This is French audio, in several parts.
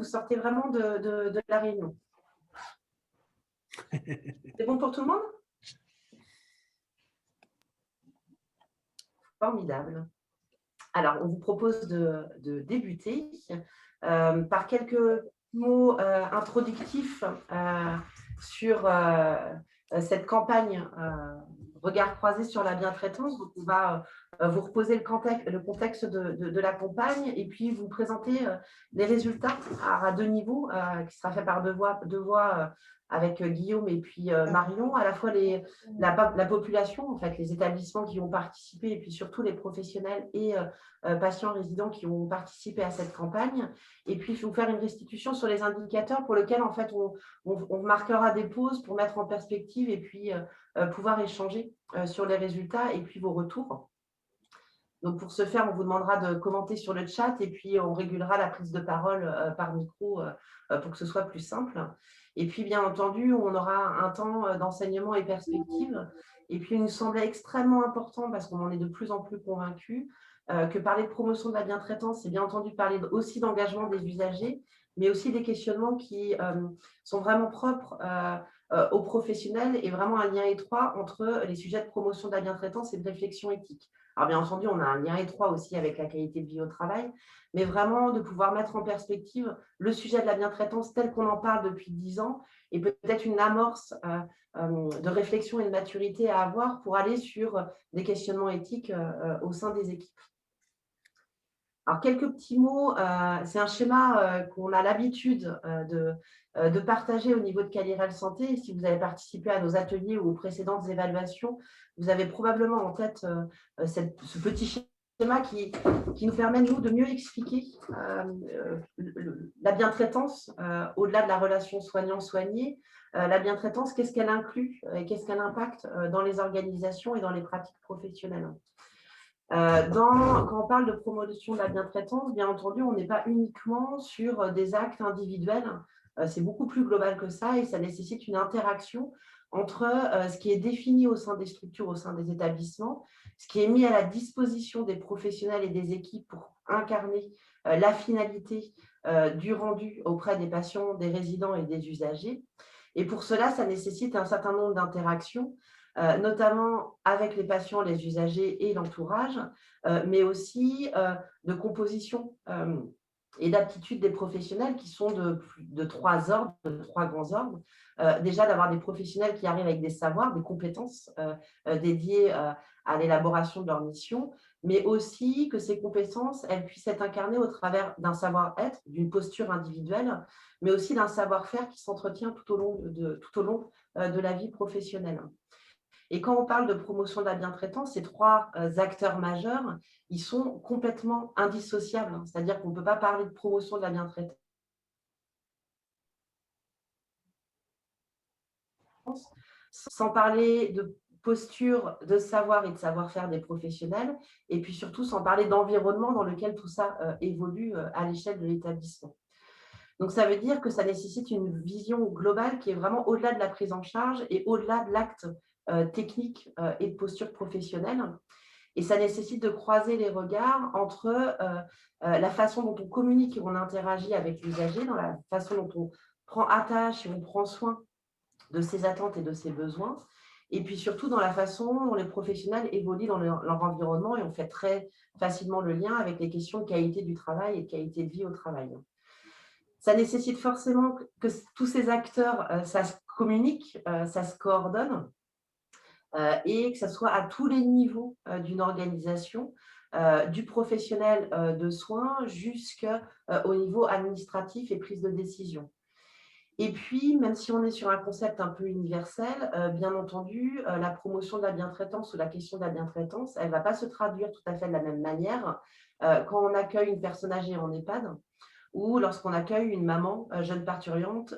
vous sortez vraiment de la réunion. C'est bon pour tout le monde? Formidable. Alors, on vous propose de débuter par quelques mots introductifs sur cette campagne Regard croisé sur la bientraitance. Donc, on va vous reposer le contexte de la campagne et puis vous présenter les résultats à 2 niveaux, qui sera fait par deux voix avec Guillaume et puis Marion, à la fois la population, en fait, les établissements qui ont participé et puis surtout les professionnels et patients résidents qui ont participé à cette campagne. Et puis, je vais vous faire une restitution sur les indicateurs pour lesquels, en fait, on marquera des pauses pour mettre en perspective et puis pouvoir échanger sur les résultats et puis vos retours. Donc, pour ce faire, on vous demandera de commenter sur le chat et puis on régulera la prise de parole par micro pour que ce soit plus simple. Et puis, bien entendu, on aura un temps d'enseignement et perspective. Et puis, il nous semblait extrêmement important, parce qu'on en est de plus en plus convaincus, que parler de promotion de la bientraitance, c'est bien entendu parler aussi d'engagement des usagers, mais aussi des questionnements qui sont vraiment propres aux professionnels et vraiment un lien étroit entre les sujets de promotion de la bientraitance et de réflexion éthique. Alors, bien entendu, on a un lien étroit aussi avec la qualité de vie au travail, mais vraiment de pouvoir mettre en perspective le sujet de la bientraitance tel qu'on en parle depuis 10 ans et peut-être une amorce de réflexion et de maturité à avoir pour aller sur des questionnements éthiques au sein des équipes. Alors, quelques petits mots. C'est un schéma qu'on a l'habitude de partager au niveau de Calirel Santé. Et si vous avez participé à nos ateliers ou aux précédentes évaluations, vous avez probablement en tête ce petit schéma qui nous permet, nous, de mieux expliquer la bientraitance au-delà de la relation soignant-soigné. La bientraitance, qu'est-ce qu'elle inclut et qu'est-ce qu'elle impacte dans les organisations et dans les pratiques professionnelles. Quand on parle de promotion de la bientraitance, bien entendu, on n'est pas uniquement sur des actes individuels, c'est beaucoup plus global que ça et ça nécessite une interaction entre ce qui est défini au sein des structures, au sein des établissements, ce qui est mis à la disposition des professionnels et des équipes pour incarner la finalité du rendu auprès des patients, des résidents et des usagers. Et pour cela, ça nécessite un certain nombre d'interactions, notamment avec les patients, les usagers et l'entourage, mais aussi de composition et d'aptitude des professionnels qui sont de 3 ordres, de 3 grands ordres. Déjà, d'avoir des professionnels qui arrivent avec des savoirs, des compétences dédiées à l'élaboration de leur mission, mais aussi que ces compétences, elles puissent être incarnées au travers d'un savoir-être, d'une posture individuelle, mais aussi d'un savoir-faire qui s'entretient tout au long de la vie professionnelle. Et quand on parle de promotion de la bientraitance, ces 3 acteurs majeurs, ils sont complètement indissociables. C'est-à-dire qu'on ne peut pas parler de promotion de la bientraitance sans parler de posture, de savoir et de savoir-faire des professionnels, et puis surtout sans parler d'environnement dans lequel tout ça évolue à l'échelle de l'établissement. Donc, ça veut dire que ça nécessite une vision globale qui est vraiment au-delà de la prise en charge et au-delà de l'acte technique et de posture professionnelle. Et ça nécessite de croiser les regards entre la façon dont on communique et on interagit avec l'usager, dans la façon dont on prend attache et on prend soin de ses attentes et de ses besoins, et puis surtout dans la façon dont les professionnels évoluent dans leur environnement, et on fait très facilement le lien avec les questions de qualité du travail et de qualité de vie au travail. Ça nécessite forcément que tous ces acteurs, ça se communique, ça se coordonne, et que ça soit à tous les niveaux d'une organisation, du professionnel de soins jusqu'au niveau administratif et prise de décision. Et puis, même si on est sur un concept un peu universel, bien entendu, la promotion de la bientraitance ou la question de la bientraitance, elle ne va pas se traduire tout à fait de la même manière quand on accueille une personne âgée en EHPAD ou lorsqu'on accueille une maman jeune parturiente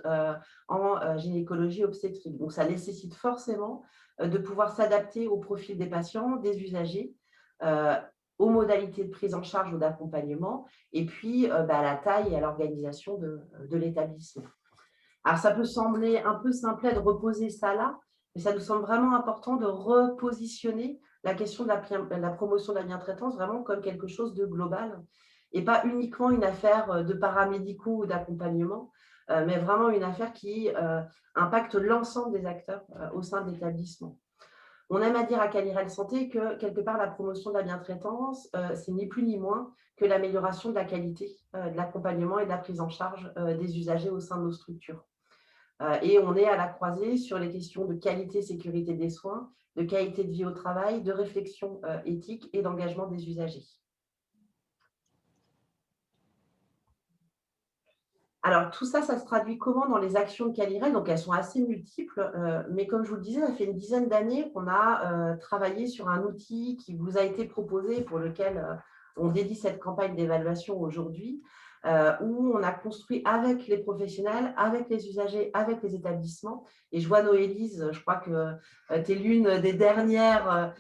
en gynécologie obstétrique. Donc, ça nécessite forcément de pouvoir s'adapter au profil des patients, des usagers, aux modalités de prise en charge ou d'accompagnement, et puis à la taille et à l'organisation de l'établissement. Alors, ça peut sembler un peu simplet de reposer ça là, mais ça nous semble vraiment important de repositionner la question de la promotion de la bientraitance vraiment comme quelque chose de global et pas uniquement une affaire de paramédicaux ou d'accompagnement, mais vraiment une affaire qui impacte l'ensemble des acteurs au sein de l'établissement. On aime à dire à Calirel Santé que, quelque part, la promotion de la bientraitance, c'est ni plus ni moins que l'amélioration de la qualité de l'accompagnement et de la prise en charge des usagers au sein de nos structures. Et on est à la croisée sur les questions de qualité, sécurité des soins, de qualité de vie au travail, de réflexion éthique et d'engagement des usagers. Alors, tout ça, ça se traduit comment dans les actions de Calirel? Donc, elles sont assez multiples, mais comme je vous le disais, ça fait une dizaine d'années qu'on a travaillé sur un outil qui vous a été proposé, pour lequel on dédie cette campagne d'évaluation aujourd'hui, où on a construit avec les professionnels, avec les usagers, avec les établissements. Et je vois Noélise, je crois que tu es l'une des dernières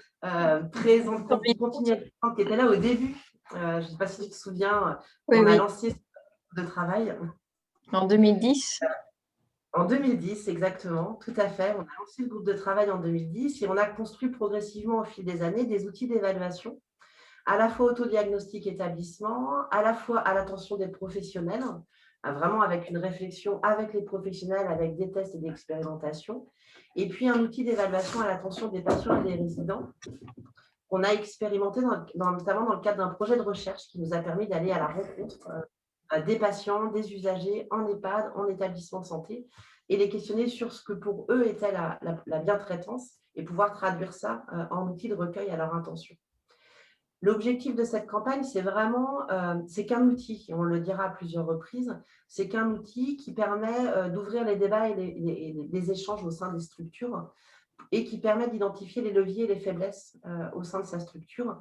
présentes, qui était là au début. Je ne sais pas si tu te souviens, Oui, on a oui. lancé ce de travail. En 2010. En 2010, exactement, tout à fait. On a lancé le groupe de travail en 2010 et on a construit progressivement au fil des années des outils d'évaluation, à la fois autodiagnostic établissement, à la fois à l'attention des professionnels, vraiment avec une réflexion avec les professionnels, avec des tests et des expérimentations, et puis un outil d'évaluation à l'attention des patients et des résidents qu'on a expérimenté notamment dans le cadre d'un projet de recherche qui nous a permis d'aller à la rencontre des patients, des usagers en EHPAD, en établissement de santé, et les questionner sur ce que pour eux était la bientraitance et pouvoir traduire ça en outil de recueil à leur intention. L'objectif de cette campagne, c'est vraiment, c'est qu'un outil, et on le dira à plusieurs reprises, c'est qu'un outil qui permet d'ouvrir les débats et les échanges au sein des structures et qui permet d'identifier les leviers et les faiblesses au sein de sa structure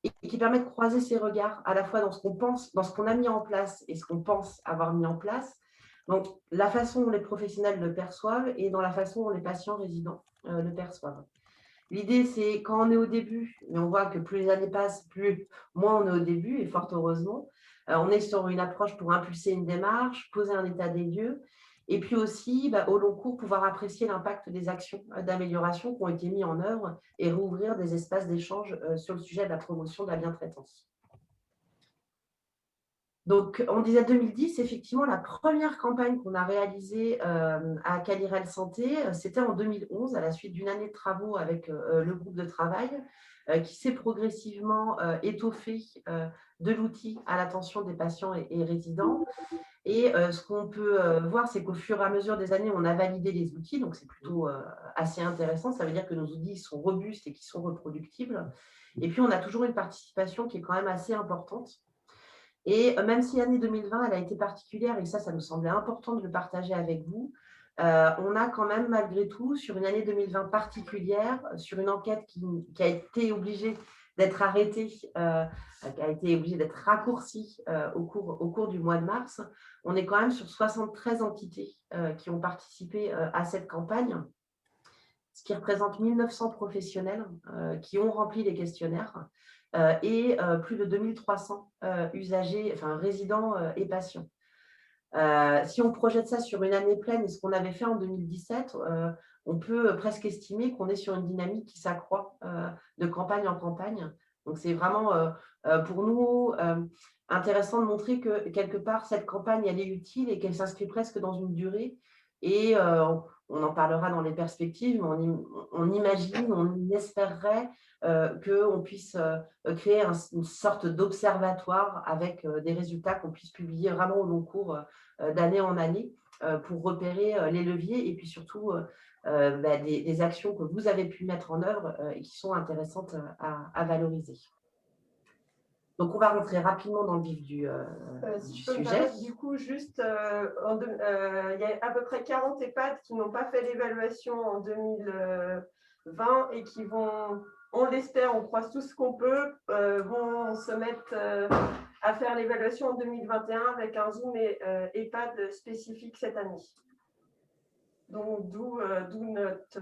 et qui permet de croiser ses regards à la fois dans ce qu'on pense, dans ce qu'on a mis en place et ce qu'on pense avoir mis en place. Donc, la façon dont les professionnels le perçoivent et dans la façon dont les patients résidents le perçoivent. L'idée, c'est quand on est au début, et on voit que plus les années passent, moins on est au début, et fort heureusement, on est sur une approche pour impulser une démarche, poser un état des lieux, et puis aussi, au long cours, pouvoir apprécier l'impact des actions d'amélioration qui ont été mises en œuvre et rouvrir des espaces d'échange sur le sujet de la promotion de la bientraitance. Donc, on disait 2010, effectivement, la première campagne qu'on a réalisée à Calirel Santé, c'était en 2011, à la suite d'une année de travaux avec le groupe de travail, qui s'est progressivement étoffé de l'outil à l'attention des patients et résidents. Et ce qu'on peut voir, c'est qu'au fur et à mesure des années, on a validé les outils, donc c'est plutôt assez intéressant. Ça veut dire que nos outils sont robustes et qu'ils sont reproductibles. Et puis, on a toujours une participation qui est quand même assez importante. Et même si l'année 2020, elle a été particulière, et ça nous semblait important de le partager avec vous, on a quand même malgré tout, sur une année 2020 particulière, sur une enquête qui a été obligée d'être arrêtée, qui a été obligée d'être raccourcie au cours du mois de mars, on est quand même sur 73 entités qui ont participé à cette campagne, ce qui représente 1900 professionnels qui ont rempli les questionnaires et plus de 2300 usagers, enfin résidents et patients. Si on projette ça sur une année pleine et ce qu'on avait fait en 2017, on peut presque estimer qu'on est sur une dynamique qui s'accroît de campagne en campagne. Donc, c'est vraiment pour nous intéressant de montrer que quelque part, cette campagne, elle est utile et qu'elle s'inscrit presque dans une durée. Et on en parlera dans les perspectives, mais on imagine, on espérerait qu'on puisse créer une sorte d'observatoire avec des résultats qu'on puisse publier vraiment au long cours d'année en année pour repérer les leviers et puis surtout des actions que vous avez pu mettre en œuvre et qui sont intéressantes à valoriser. Donc, on va rentrer rapidement dans le vif du si je peux me sujet. permettre, du coup, juste, il y a à peu près 40 EHPAD qui n'ont pas fait l'évaluation en 2020 et qui vont, on l'espère, on croise tout ce qu'on peut, vont se mettre à faire l'évaluation en 2021 avec un Zoom EHPAD spécifique cette année. Donc, d'où notre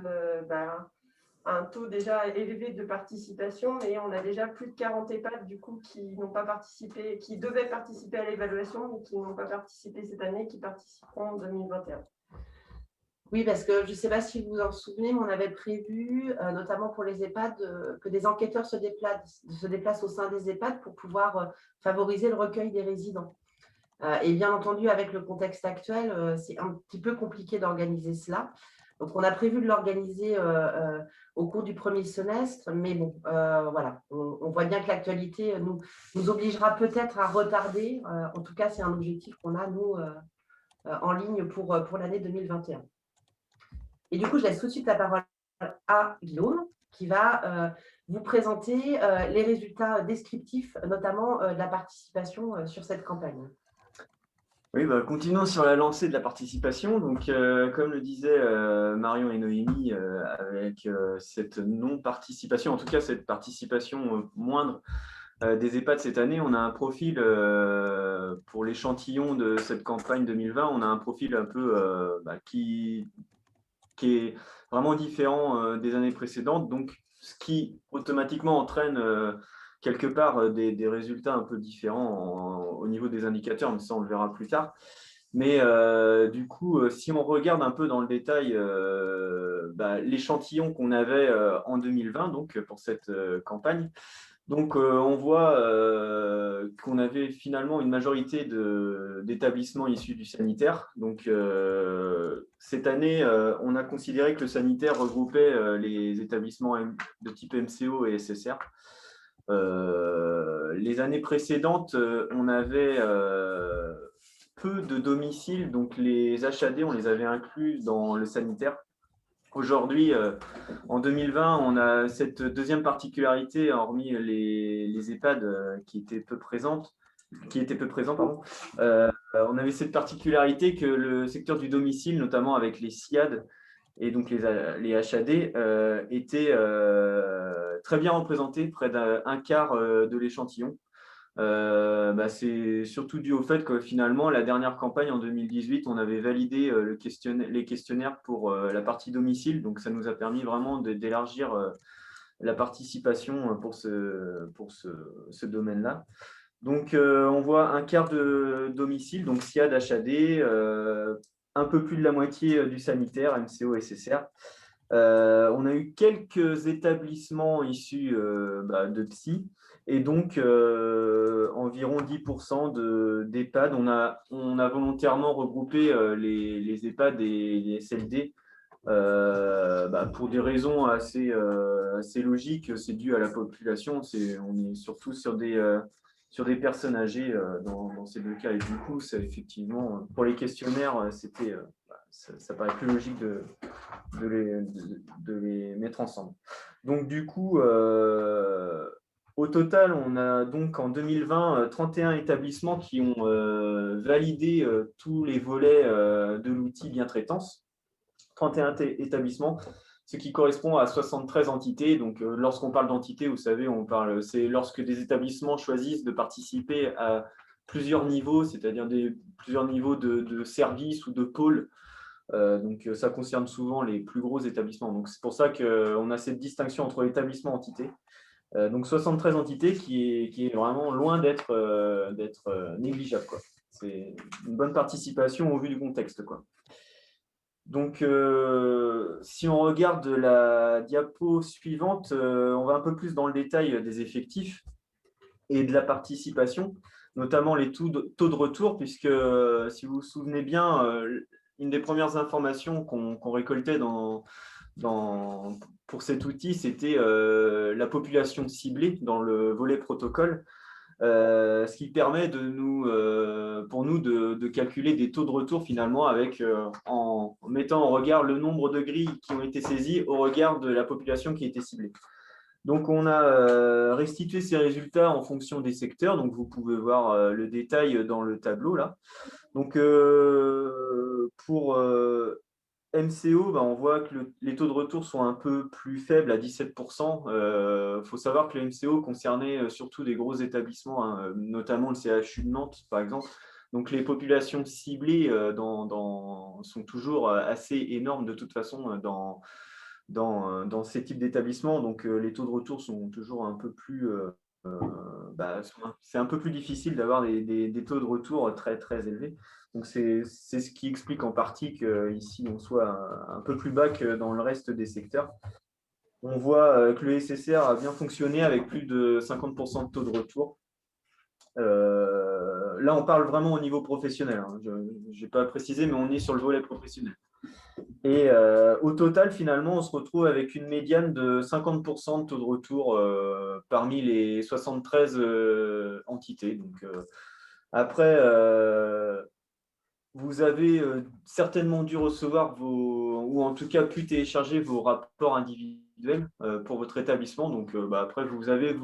un taux déjà élevé de participation, mais on a déjà plus de 40 EHPAD du coup qui n'ont pas participé, qui devaient participer à l'évaluation, mais qui n'ont pas participé cette année, qui participeront en 2021. Oui, parce que je ne sais pas si vous vous en souvenez, mais on avait prévu, notamment pour les EHPAD, que des enquêteurs se déplacent au sein des EHPAD pour pouvoir favoriser le recueil des résidents. Et bien entendu, avec le contexte actuel, c'est un petit peu compliqué d'organiser cela. Donc, on a prévu de l'organiser au cours du premier semestre, mais bon, voilà, on voit bien que l'actualité nous obligera peut-être à retarder. En tout cas, c'est un objectif qu'on a, nous, en ligne pour l'année 2021. Et du coup, je laisse tout de suite la parole à Guillaume, qui va vous présenter les résultats descriptifs, notamment de la participation sur cette campagne. Oui, continuons sur la lancée de la participation. Donc, comme le disaient Marion et Noémie, avec cette non-participation, en tout cas cette participation moindre des EHPAD cette année, on a un profil, pour l'échantillon de cette campagne 2020, on a un profil un peu qui est vraiment différent des années précédentes. Donc, ce qui automatiquement entraîne quelque part des résultats un peu différents au niveau des indicateurs, mais ça on le verra plus tard. Mais du coup, si on regarde un peu dans le détail l'échantillon qu'on avait en 2020, donc pour cette campagne, donc on voit qu'on avait finalement une majorité d'établissements issus du sanitaire. Donc cette année, on a considéré que le sanitaire regroupait les établissements de type MCO et SSR. Les années précédentes, on avait peu de domiciles, donc les HAD, on les avait inclus dans le sanitaire. Aujourd'hui, en 2020, on a cette deuxième particularité, hormis les EHPAD qui étaient peu présents, pardon. On avait cette particularité que le secteur du domicile, notamment avec les SIAD et donc les HAD, était très bien représenté, près d'un quart de l'échantillon. C'est surtout dû au fait que finalement, la dernière campagne en 2018, on avait validé les questionnaires pour la partie domicile. Donc, ça nous a permis vraiment d'élargir la participation pour ce domaine-là. Donc, on voit un quart de domicile, donc SIAD, HAD, un peu plus de la moitié du sanitaire, MCO, SSR. On a eu quelques établissements issus de psy et donc environ 10% d'EHPAD. On a volontairement regroupé les EHPAD et les SLD pour des raisons assez logiques. C'est dû à la population. On est surtout sur des personnes âgées dans ces deux cas. Et du coup, ça, effectivement, pour les questionnaires, ça paraît plus logique de les mettre ensemble. Donc, du coup, au total, on a donc en 2020 31 établissements qui ont validé tous les volets de l'outil Bientraitance. 31 établissements, ce qui correspond à 73 entités. Donc, lorsqu'on parle d'entités, vous savez, c'est lorsque des établissements choisissent de participer à plusieurs niveaux, c'est-à-dire plusieurs niveaux de services ou de pôles. Donc, ça concerne souvent les plus gros établissements. Donc, c'est pour ça qu'on a cette distinction entre établissement et entité. Donc, 73 entités qui est vraiment loin d'être négligeable, quoi. C'est une bonne participation au vu du contexte, quoi. Donc, si on regarde la diapo suivante, on va un peu plus dans le détail des effectifs et de la participation, notamment les taux de retour, puisque si vous vous souvenez bien, une des premières informations qu'on récoltait pour cet outil, c'était la population ciblée dans le volet protocole. Ce qui permet pour nous de calculer des taux de retour finalement en mettant en regard le nombre de grilles qui ont été saisies au regard de la population qui a été ciblée. Donc, on a restitué ces résultats en fonction des secteurs. Donc, vous pouvez voir le détail dans le tableau là. Donc, pour MCO, on voit que les taux de retour sont un peu plus faibles à 17%. Faut savoir que le MCO concernait surtout des gros établissements, hein, notamment le CHU de Nantes, par exemple. Donc, les populations ciblées sont toujours assez énormes de toute façon dans ces types d'établissements. Donc, les taux de retour sont toujours un peu plus c'est un peu plus difficile d'avoir des taux de retour très, très élevés. Donc, c'est ce qui explique en partie qu'ici, on soit un peu plus bas que dans le reste des secteurs. On voit que le SSR a bien fonctionné avec plus de 50% de taux de retour. Là, on parle vraiment au niveau professionnel. Hein. Je n'ai pas précisé, mais on est sur le volet professionnel. Et au total, finalement, on se retrouve avec une médiane de 50% de taux de retour parmi les 73 entités. Donc, après, vous avez certainement dû recevoir ou en tout cas pu télécharger vos rapports individuels pour votre établissement. Donc, après, vous avez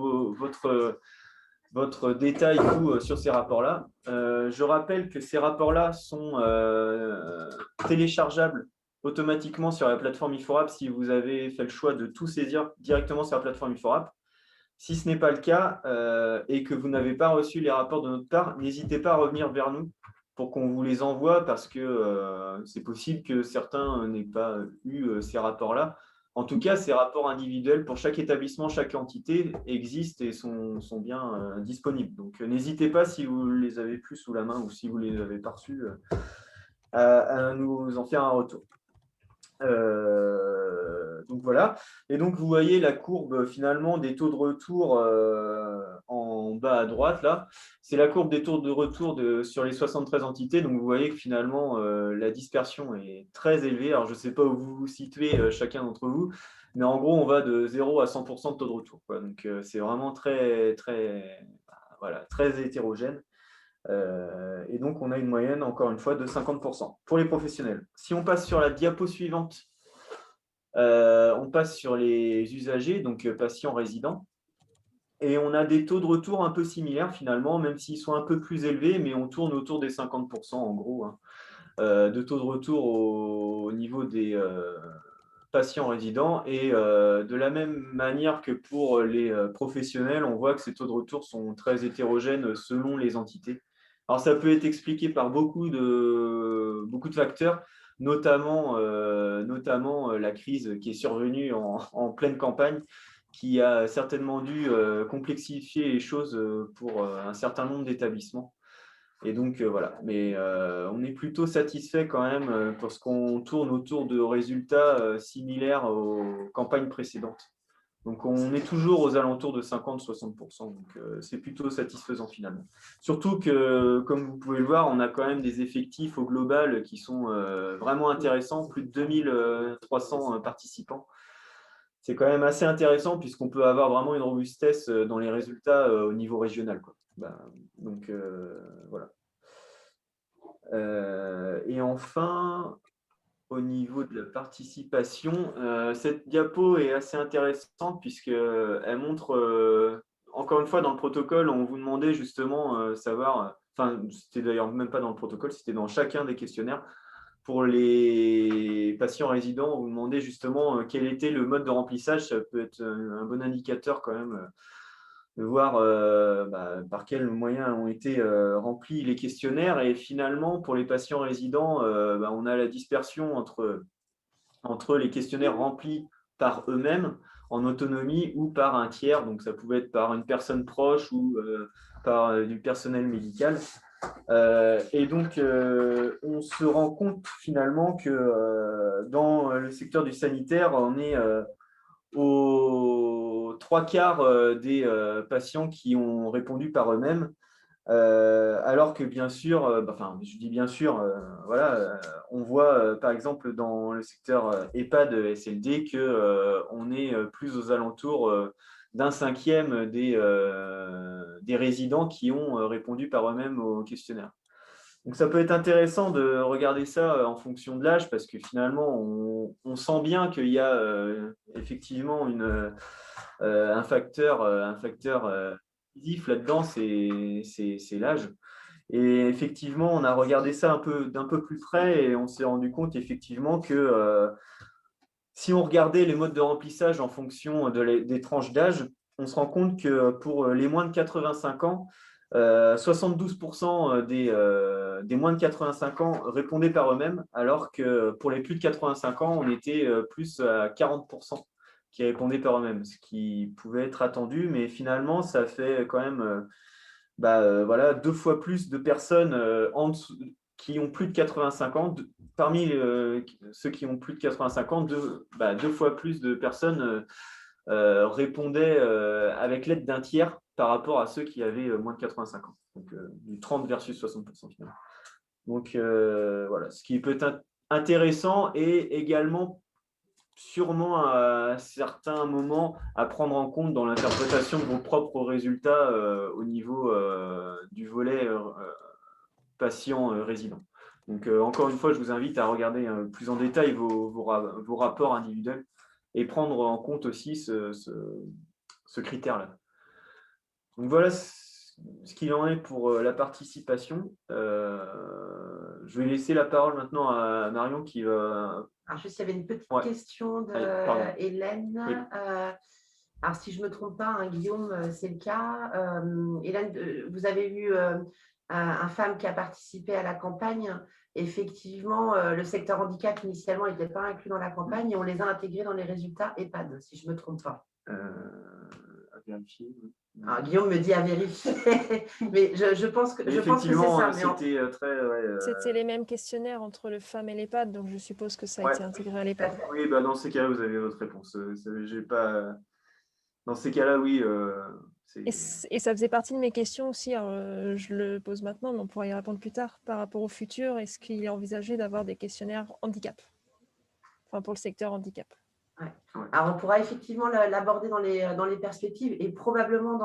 votre détail sur ces rapports-là. Je rappelle que ces rapports-là sont téléchargeables automatiquement sur la plateforme IFORAP si vous avez fait le choix de tout saisir directement sur la plateforme IFORAP. Si ce n'est pas le cas et que vous n'avez pas reçu les rapports de notre part, n'hésitez pas à revenir vers nous pour qu'on vous les envoie parce que c'est possible que certains n'aient pas eu ces rapports-là. En tout cas, ces rapports individuels pour chaque établissement, chaque entité existent et sont bien disponibles. Donc, n'hésitez pas si vous les avez plus sous la main ou si vous ne les avez pas reçus à nous en faire un retour. Donc voilà, et donc vous voyez la courbe finalement des taux de retour en bas à droite là, c'est la courbe des taux de retour sur les 73 entités. Donc vous voyez que finalement la dispersion est très élevée. Alors je ne sais pas où vous vous situez chacun d'entre vous, mais en gros on va de 0 à 100% de taux de retour, quoi. Donc c'est vraiment très hétérogène. Et donc, on a une moyenne, encore une fois, de 50% pour les professionnels. Si on passe sur la diapo suivante, on passe sur les usagers, donc patients résidents. Et on a des taux de retour un peu similaires, finalement, même s'ils sont un peu plus élevés, mais on tourne autour des 50% en gros, hein, de taux de retour au niveau des patients résidents. Et de la même manière que pour les professionnels, on voit que ces taux de retour sont très hétérogènes selon les entités. Alors, ça peut être expliqué par beaucoup de facteurs, notamment la crise qui est survenue en pleine campagne, qui a certainement dû complexifier les choses pour un certain nombre d'établissements. Et donc, voilà. Mais on est plutôt satisfait quand même parce qu'on tourne autour de résultats similaires aux campagnes précédentes. Donc, on est toujours aux alentours de 50-60%. Donc, c'est plutôt satisfaisant finalement. Surtout que, comme vous pouvez le voir, on a quand même des effectifs au global qui sont vraiment intéressants. Plus de 2300 participants. C'est quand même assez intéressant puisqu'on peut avoir vraiment une robustesse dans les résultats au niveau régional, quoi. Donc, voilà. Et enfin, au niveau de la participation, cette diapo est assez intéressante puisqu'elle montre, encore une fois, dans le protocole, on vous demandait justement savoir, enfin, c'était d'ailleurs même pas dans le protocole, c'était dans chacun des questionnaires. Pour les patients résidents, on vous demandait justement quel était le mode de remplissage. Ça peut être un bon indicateur quand même de voir par quels moyens ont été remplis les questionnaires. Et finalement, pour les patients résidents, on a la dispersion entre les questionnaires remplis par eux-mêmes en autonomie ou par un tiers. Donc, ça pouvait être par une personne proche ou par du personnel médical. Et donc, on se rend compte finalement que dans le secteur du sanitaire, on est aux 3/4 des patients qui ont répondu par eux-mêmes, alors que bien sûr, je dis bien sûr, voilà, on voit par exemple dans le secteur EHPAD SLD qu'on est plus aux alentours d'un cinquième des résidents qui ont répondu par eux-mêmes au questionnaire. Donc, ça peut être intéressant de regarder ça en fonction de l'âge parce que finalement, on sent bien qu'il y a effectivement un facteur décisif là-dedans, c'est l'âge. Et effectivement, on a regardé ça d'un peu plus près et on s'est rendu compte effectivement que si on regardait les modes de remplissage en fonction des tranches d'âge, on se rend compte que pour les moins de 85 ans, 72% des moins de 85 ans répondaient par eux-mêmes, alors que pour les plus de 85 ans, on était plus à 40%. qui répondaient par eux-mêmes, ce qui pouvait être attendu, mais finalement, ça fait quand même voilà, 2 fois plus de personnes qui ont plus de 85 ans. Parmi ceux qui ont plus de 85 ans, 2 fois plus de personnes répondaient avec l'aide d'un tiers par rapport à ceux qui avaient moins de 85 ans. Donc, du 30 versus 60% finalement. Donc, voilà, ce qui peut être intéressant et également sûrement à certains moments à prendre en compte dans l'interprétation de vos propres résultats au niveau du volet patient résident. Donc, encore une fois, je vous invite à regarder plus en détail vos rapports individuels et prendre en compte aussi ce critère-là. Donc, voilà ce qu'il en est pour la participation. Je vais laisser la parole maintenant à Marion qui va... Alors, juste, il y avait une petite Ouais. question d'Hélène. Oui. Alors, si je ne me trompe pas, hein, Guillaume, c'est le cas. Hélène, vous avez eu un femme qui a participé à la campagne. Effectivement, le secteur handicap, initialement, n'était pas inclus dans la campagne et on les a intégrés dans les résultats EHPAD, si je ne me trompe pas. À vérifier. Alors, Guillaume me dit à vérifier, mais je pense que c'est ça. C'était très... C'était les mêmes questionnaires entre le FAM et l'EHPAD, donc je suppose que ça a été intégré à l'EHPAD. Oui, dans ces cas-là, vous avez votre réponse. J'ai pas... Dans ces cas-là, oui. Et ça faisait partie de mes questions aussi. Alors, je le pose maintenant, mais on pourra y répondre plus tard. Par rapport au futur, est-ce qu'il est envisagé d'avoir des questionnaires handicap, enfin pour le secteur handicap? Ouais. Alors, on pourra effectivement l'aborder dans les perspectives et probablement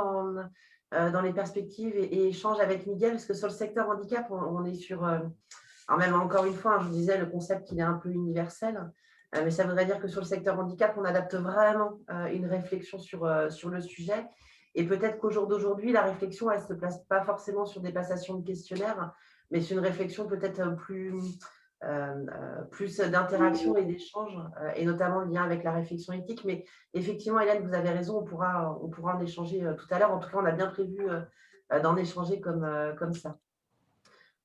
dans les perspectives et échanges avec Miguel, parce que sur le secteur handicap, on est sur... alors même encore une fois, je vous disais, le concept, il est un peu universel, mais ça voudrait dire que sur le secteur handicap, on adapte vraiment une réflexion sur le sujet. Et peut-être qu'au jour d'aujourd'hui, la réflexion, elle ne se place pas forcément sur des passations de questionnaires, mais sur une réflexion peut-être plus d'interaction et d'échange, et notamment le lien avec la réflexion éthique. Mais effectivement, Hélène, vous avez raison, on pourra en échanger tout à l'heure. En tout cas, on a bien prévu d'en échanger comme ça.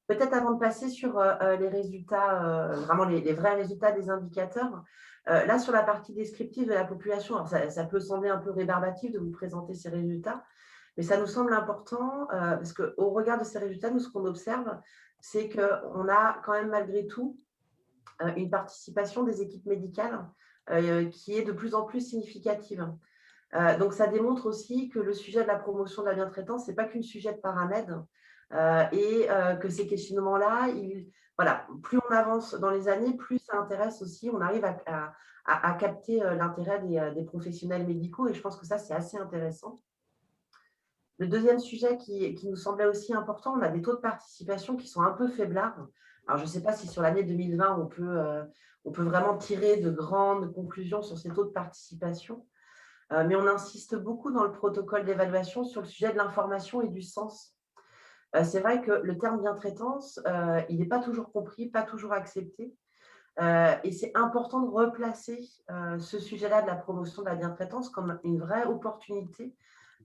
Peut-être avant de passer sur les résultats, vraiment les vrais résultats des indicateurs, là, sur la partie descriptive de la population, alors ça peut sembler un peu rébarbatif de vous présenter ces résultats, mais ça nous semble important parce qu'au regard de ces résultats, nous, ce qu'on observe, c'est qu'on a quand même malgré tout une participation des équipes médicales qui est de plus en plus significative. Donc, ça démontre aussi que le sujet de la promotion de la bientraitance, ce n'est pas qu'un sujet de paramètres et que ces questionnements-là, voilà, plus on avance dans les années, plus ça intéresse aussi, on arrive à capter l'intérêt des professionnels médicaux et je pense que ça, c'est assez intéressant. Le deuxième sujet qui nous semblait aussi important, on a des taux de participation qui sont un peu faiblards. Alors, je ne sais pas si sur l'année 2020, on peut vraiment tirer de grandes conclusions sur ces taux de participation, mais on insiste beaucoup dans le protocole d'évaluation sur le sujet de l'information et du sens. C'est vrai que le terme bientraitance, il n'est pas toujours compris, pas toujours accepté. Et c'est important de replacer ce sujet-là de la promotion de la bientraitance comme une vraie opportunité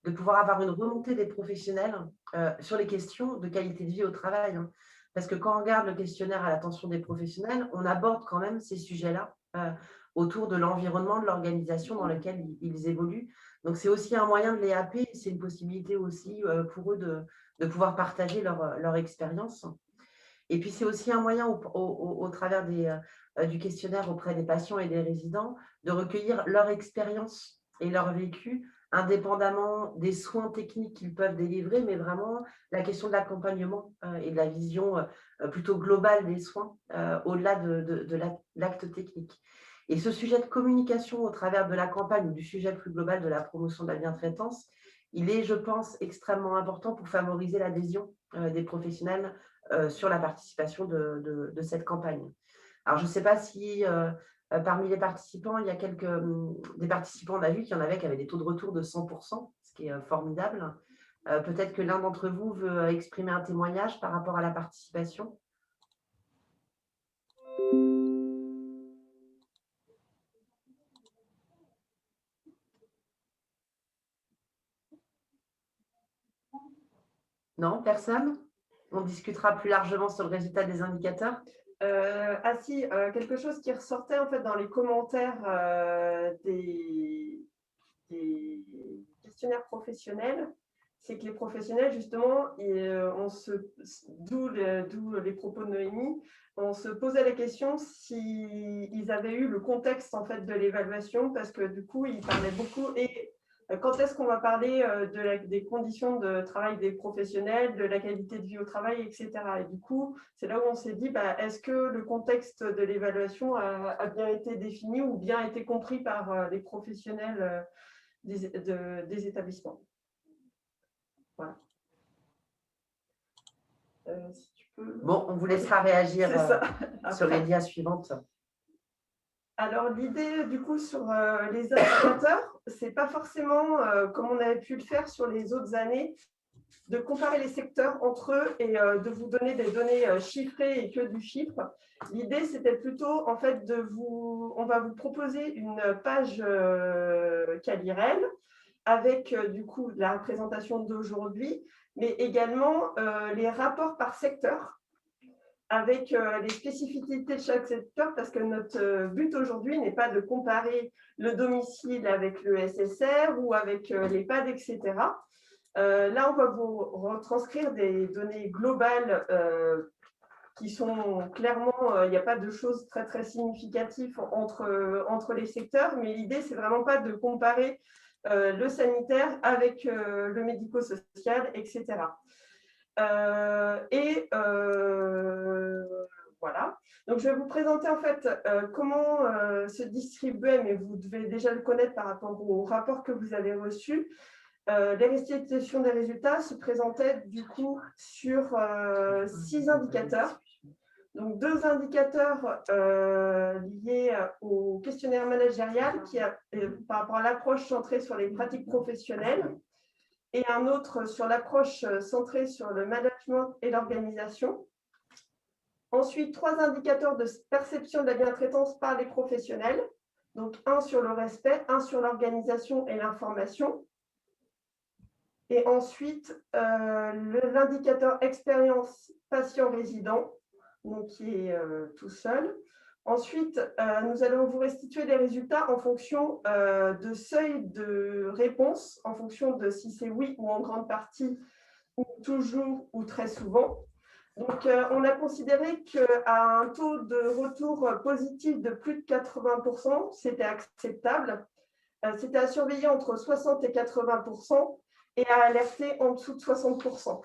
de pouvoir avoir une remontée des professionnels sur les questions de qualité de vie au travail. Hein. Parce que quand on regarde le questionnaire à l'attention des professionnels, on aborde quand même ces sujets-là autour de l'environnement, de l'organisation dans laquelle ils évoluent. Donc, c'est aussi un moyen de les happer, c'est une possibilité aussi pour eux de pouvoir partager leur expérience. Et puis, c'est aussi un moyen au travers du questionnaire auprès des patients et des résidents de recueillir leur expérience et leur vécu, indépendamment des soins techniques qu'ils peuvent délivrer, mais vraiment la question de l'accompagnement et de la vision plutôt globale des soins au-delà de l'acte technique. Et ce sujet de communication au travers de la campagne ou du sujet plus global de la promotion de la bientraitance, il est, je pense, extrêmement important pour favoriser l'adhésion des professionnels sur la participation de cette campagne. Alors, je ne sais pas si parmi les participants, il y a des participants, on a vu qu'il y en avait qui avaient des taux de retour de 100%, ce qui est formidable. Peut-être que l'un d'entre vous veut exprimer un témoignage par rapport à la participation. Non, personne? On discutera plus largement sur le résultat des indicateurs. Quelque chose qui ressortait en fait dans les commentaires des questionnaires professionnels, c'est que les professionnels, justement, d'où les propos de Noémie, on se posait la question s'ils avaient eu le contexte en fait de l'évaluation, parce que du coup, ils parlaient beaucoup. Et quand est-ce qu'on va parler des conditions de travail des professionnels, de la qualité de vie au travail, etc. Et du coup, c'est là où on s'est dit, est-ce que le contexte de l'évaluation a bien été défini ou bien été compris par les professionnels des établissements. Voilà. Si tu peux... Bon, on vous laissera réagir sur les liens suivantes. Alors, l'idée, du coup, sur les indicateurs, ce n'est pas forcément, comme on avait pu le faire sur les autres années, de comparer les secteurs entre eux et de vous donner des données chiffrées et que du chiffre. L'idée, c'était plutôt, en fait, on va vous proposer une page Calirel avec, du coup, la représentation d'aujourd'hui, mais également les rapports par secteur avec les spécificités de chaque secteur, parce que notre but aujourd'hui n'est pas de comparer le domicile avec le SSR ou avec l'EHPAD, etc. Là, on va vous retranscrire des données globales qui sont clairement, il n'y a pas de choses très, très significatives entre les secteurs, mais l'idée, c'est vraiment pas de comparer le sanitaire avec le médico-social, etc. Voilà. Donc, je vais vous présenter en fait comment se distribuait, mais vous devez déjà le connaître par rapport au rapport que vous avez reçu. Les restitutions des résultats se présentaient du coup sur 6 indicateurs. Donc, 2 indicateurs liés au questionnaire managérial par rapport à l'approche centrée sur les pratiques professionnelles et un autre sur l'approche centrée sur le management et l'organisation. Ensuite, 3 indicateurs de perception de la bientraitance par les professionnels. Donc, un sur le respect, un sur l'organisation et l'information. Et ensuite, l'indicateur expérience patient-résident, donc qui est tout seul. Ensuite, nous allons vous restituer les résultats en fonction de seuil de réponse, en fonction de si c'est oui ou en grande partie, ou toujours ou très souvent. Donc, on a considéré qu'à un taux de retour positif de plus de 80%, c'était acceptable. C'était à surveiller entre 60 et 80% et à alerter en dessous de 60%.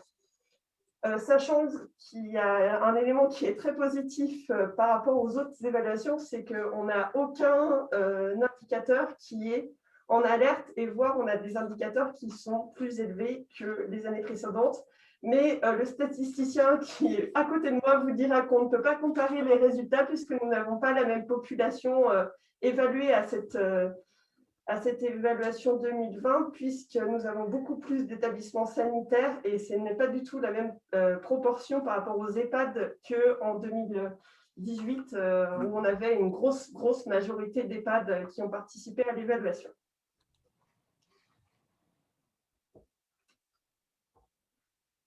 Sachant qu'il y a un élément qui est très positif par rapport aux autres évaluations, c'est qu'on n'a aucun indicateur qui est en alerte, et voire on a des indicateurs qui sont plus élevés que les années précédentes. Mais le statisticien qui est à côté de moi vous dira qu'on ne peut pas comparer les résultats puisque nous n'avons pas la même population évaluée à cette évaluation 2020, puisque nous avons beaucoup plus d'établissements sanitaires et ce n'est pas du tout la même proportion par rapport aux EHPAD qu'en 2018, où on avait une grosse majorité d'EHPAD qui ont participé à l'évaluation.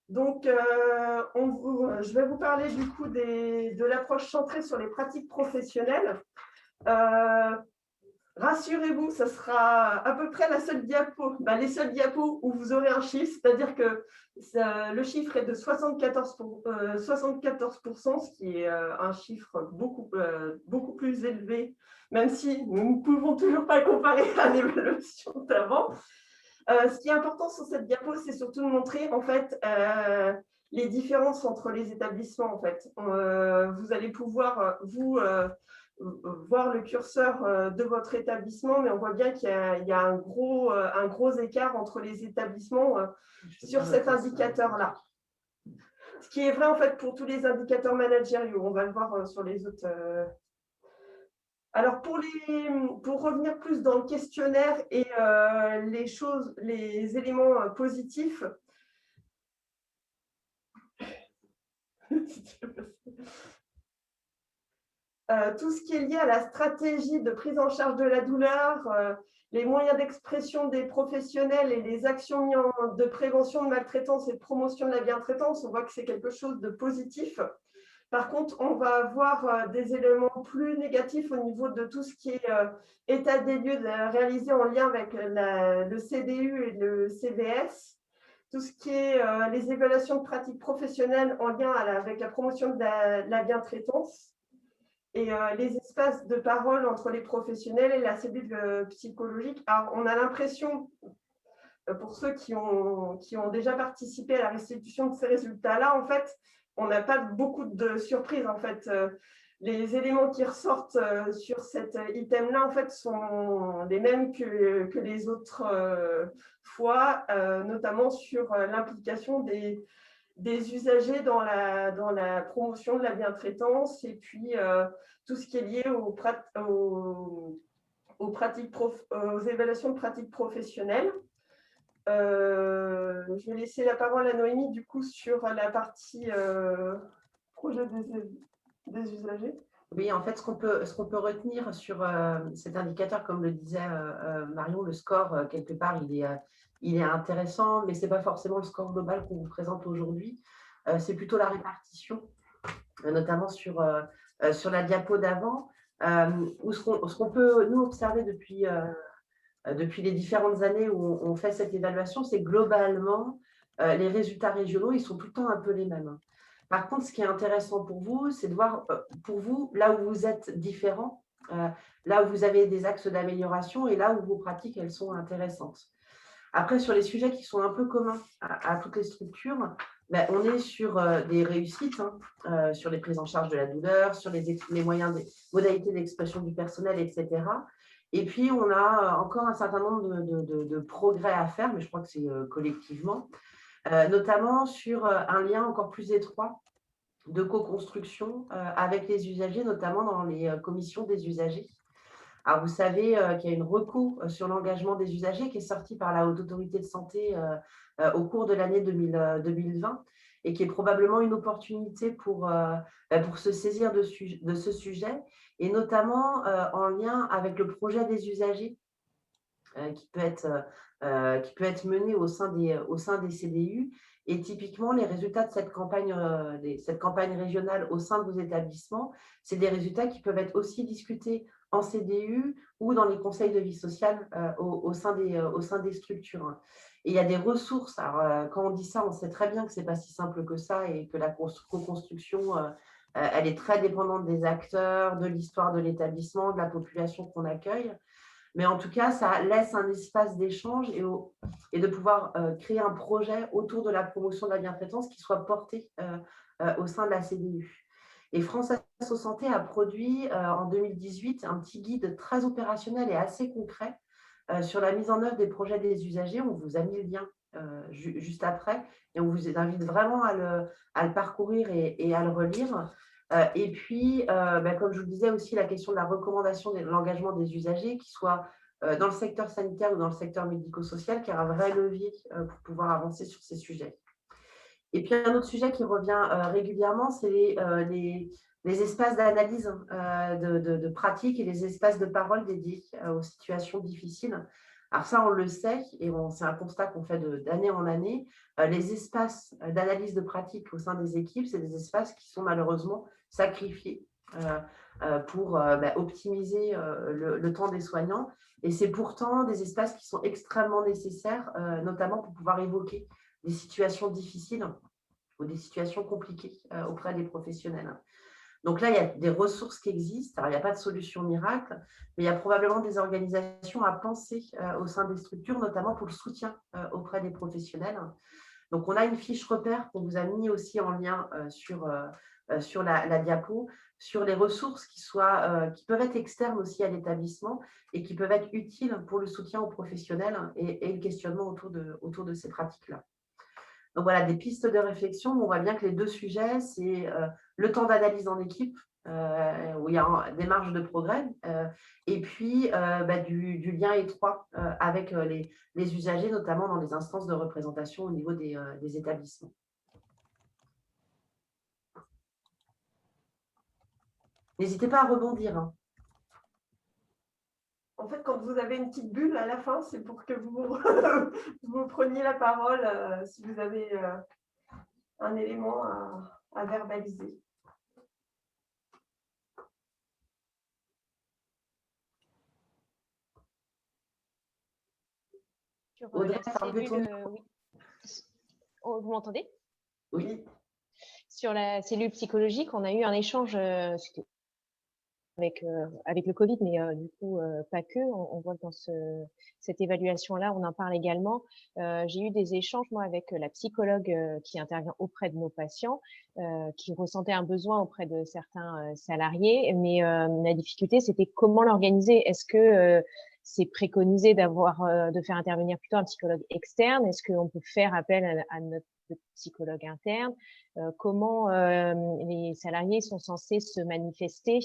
Donc, je vais vous parler du coup de l'approche centrée sur les pratiques professionnelles. Rassurez-vous, ce sera à peu près la seule diapo, les seuls diapos où vous aurez un chiffre, c'est-à-dire que le chiffre est de 74%, ce qui est un chiffre beaucoup plus élevé, même si nous ne pouvons toujours pas comparer à l'évaluation d'avant. Ce qui est important sur cette diapo, c'est surtout de montrer en fait les différences entre les établissements. En fait, vous allez pouvoir voir le curseur de votre établissement, mais on voit bien qu'il y a un gros écart entre les établissements sur cet indicateur-là. Ce qui est vrai en fait pour tous les indicateurs managériaux. On va le voir sur les autres. Alors, pour revenir plus dans le questionnaire et les éléments positifs, tout ce qui est lié à la stratégie de prise en charge de la douleur, les moyens d'expression des professionnels et les actions de prévention de maltraitance et de promotion de la bientraitance, on voit que c'est quelque chose de positif. Par contre, on va avoir des éléments plus négatifs au niveau de tout ce qui est état des lieux réalisé en lien avec le CDU et le CVS, tout ce qui est les évaluations de pratiques professionnelles en lien avec la promotion de la bientraitance et les espaces de parole entre les professionnels et la cellule psychologique. Alors, on a l'impression, pour ceux qui ont déjà participé à la restitution de ces résultats-là, en fait, on n'a pas beaucoup de surprises. En fait, les éléments qui ressortent sur cet item-là, en fait, sont les mêmes que les autres fois, notamment sur l'implication des usagers dans la promotion de la bientraitance et puis tout ce qui est lié aux évaluations de pratiques professionnelles. Je vais laisser la parole à Noémie, du coup, sur la partie projet des usagers. Oui, en fait, ce qu'on peut retenir sur cet indicateur, comme le disait Marion, le score, quelque part, il est intéressant, mais ce n'est pas forcément le score global qu'on vous présente aujourd'hui. C'est plutôt la répartition, notamment sur la diapo d'avant, où ce qu'on peut nous observer depuis les différentes années où on fait cette évaluation, c'est globalement, les résultats régionaux, ils sont tout le temps un peu les mêmes. Par contre, ce qui est intéressant pour vous, c'est de voir, pour vous, là où vous êtes différents, là où vous avez des axes d'amélioration et là où vos pratiques, elles sont intéressantes. Après, sur les sujets qui sont un peu communs à toutes les structures, ben, on est sur des réussites, sur les prises en charge de la douleur, sur les moyens, des modalités d'expression du personnel, etc. Et puis, on a encore un certain nombre de progrès à faire, mais je crois que c'est collectivement, notamment sur un lien encore plus étroit de co-construction avec les usagers, notamment dans les commissions des usagers. Alors, vous savez qu'il y a une reco sur l'engagement des usagers qui est sortie par la Haute Autorité de Santé au cours de l'année 2020 et qui est probablement une opportunité pour se saisir de ce sujet et notamment en lien avec le projet des usagers qui peut être mené au sein des CDU. Et typiquement, les résultats de cette campagne régionale au sein de vos établissements, c'est des résultats qui peuvent être aussi discutés en CDU ou dans les conseils de vie sociale au sein des structures. Et il y a des ressources. Alors, quand on dit ça, on sait très bien que ce n'est pas si simple que ça et que la co-construction, elle est très dépendante des acteurs, de l'histoire de l'établissement, de la population qu'on accueille. Mais en tout cas, ça laisse un espace d'échange et de pouvoir créer un projet autour de la promotion de la bientraitance qui soit porté au sein de la CDU. Et France Asso Santé a produit en 2018 un petit guide très opérationnel et assez concret sur la mise en œuvre des projets des usagers. On vous a mis le lien juste après et on vous invite vraiment à le parcourir et à le relire. Et puis, comme je vous le disais aussi, la question de la recommandation de l'engagement des usagers, qui soit dans le secteur sanitaire ou dans le secteur médico-social, qui a un vrai levier pour pouvoir avancer sur ces sujets. Et puis, un autre sujet qui revient régulièrement, c'est les espaces d'analyse de pratique et les espaces de parole dédiés aux situations difficiles. Alors ça, on le sait, et c'est un constat qu'on fait d'année en année, les espaces d'analyse de pratique au sein des équipes, c'est des espaces qui sont malheureusement sacrifiés pour optimiser le temps des soignants. Et c'est pourtant des espaces qui sont extrêmement nécessaires, notamment pour pouvoir évoquer des situations difficiles ou des situations compliquées auprès des professionnels. Donc là, il y a des ressources qui existent. Alors, il n'y a pas de solution miracle, mais il y a probablement des organisations à penser au sein des structures, notamment pour le soutien auprès des professionnels. Donc, on a une fiche repère qu'on vous a mis aussi en lien sur la diapo, sur les ressources qui peuvent être externes aussi à l'établissement et qui peuvent être utiles pour le soutien aux professionnels et le questionnement autour de ces pratiques-là. Donc voilà, des pistes de réflexion. On voit bien que les deux sujets, c'est le temps d'analyse en équipe, où il y a des marges de progrès, et puis du lien étroit avec les usagers, notamment dans les instances de représentation au niveau des établissements. N'hésitez pas à rebondir. Hein. En fait, quand vous avez une petite bulle à la fin, c'est pour que vous, vous preniez la parole si vous avez un élément à verbaliser. Sur Audrey, la c'est un peu ton... cellule, oui. Oh, vous m'entendez? Oui. Sur la cellule psychologique, on a eu un échange c'était avec le Covid, mais du coup, pas que. On voit que dans cette évaluation-là, on en parle également. J'ai eu des échanges, moi, avec la psychologue qui intervient auprès de nos patients, qui ressentait un besoin auprès de certains salariés, mais la difficulté, c'était comment l'organiser. Est-ce que c'est préconisé de faire intervenir plutôt un psychologue externe? Est-ce qu'on peut faire appel à notre psychologue interne? Comment les salariés sont censés se manifester?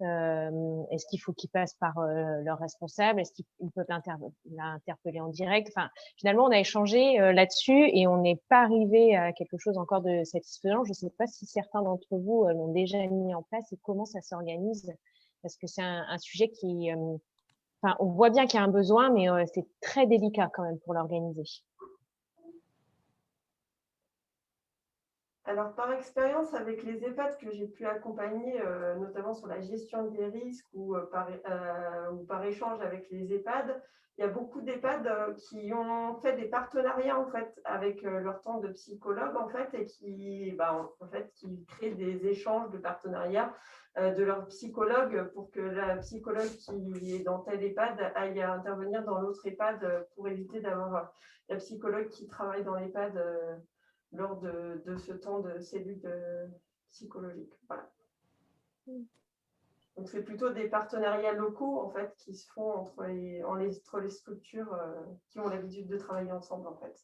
Est-ce qu'il faut qu'ils passent par leur responsable? Est-ce qu'ils peuvent l'interpeller en direct? Enfin, finalement, on a échangé là-dessus et on n'est pas arrivé à quelque chose encore de satisfaisant. Je ne sais pas si certains d'entre vous l'ont déjà mis en place et comment ça s'organise, parce que c'est un sujet qui, enfin, on voit bien qu'il y a un besoin, mais c'est très délicat quand même pour l'organiser. Alors, par expérience avec les EHPAD que j'ai pu accompagner, notamment sur la gestion des risques ou par échange avec les EHPAD, il y a beaucoup d'EHPAD qui ont fait des partenariats en fait, avec leur temps de psychologue en fait, et qui créent des échanges de partenariats de leur psychologue pour que la psychologue qui est dans tel EHPAD aille à intervenir dans l'autre EHPAD pour éviter d'avoir la psychologue qui travaille dans l'EHPAD lors de ce temps de cellule psychologique. Voilà. Donc, c'est plutôt des partenariats locaux en fait, qui se font entre les structures qui ont l'habitude de travailler ensemble. En fait.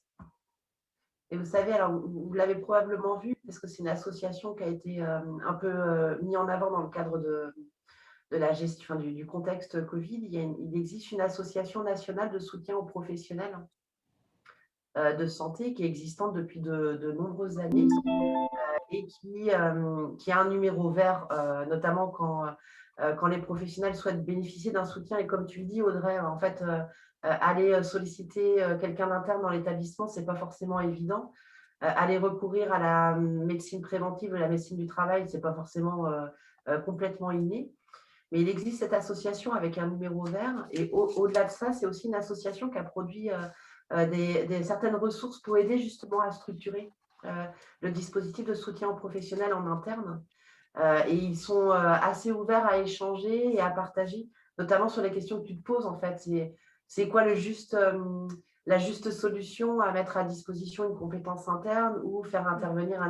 Et vous savez, alors vous l'avez probablement vu, parce que c'est une association qui a été un peu mise en avant dans le cadre de la gestion du contexte Covid. Il existe une association nationale de soutien aux professionnels de santé qui est existante depuis de nombreuses années et qui a un numéro vert, notamment quand les professionnels souhaitent bénéficier d'un soutien. Et comme tu le dis, Audrey, en fait, aller solliciter quelqu'un d'interne dans l'établissement, ce n'est pas forcément évident. Aller recourir à la médecine préventive ou la médecine du travail, ce n'est pas forcément complètement inné. Mais il existe cette association avec un numéro vert. Et au-delà de ça, c'est aussi une association qui a produit certaines ressources pour aider justement à structurer le dispositif de soutien aux professionnels en interne. Et ils sont assez ouverts à échanger et à partager, notamment sur les questions que tu te poses en fait. C'est quoi la juste solution à mettre à disposition une compétence interne ou faire intervenir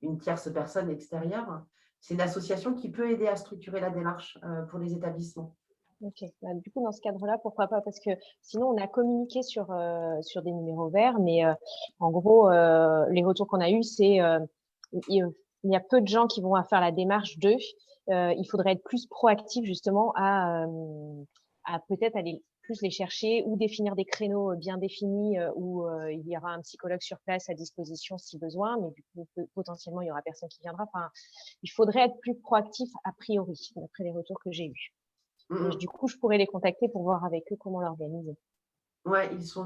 une tierce personne extérieure? C'est une association qui peut aider à structurer la démarche pour les établissements. Ok, du coup, dans ce cadre-là, pourquoi pas? Parce que sinon, on a communiqué sur des numéros verts, mais en gros, les retours qu'on a eus, c'est il y a peu de gens qui vont faire la démarche d'eux. Il faudrait être plus proactif, justement, à peut-être aller plus les chercher ou définir des créneaux bien définis où il y aura un psychologue sur place à disposition si besoin, mais du coup, potentiellement, il y aura personne qui viendra. Enfin, il faudrait être plus proactif a priori, d'après les retours que j'ai eus. Et du coup, je pourrais les contacter pour voir avec eux comment l'organiser. Oui, ils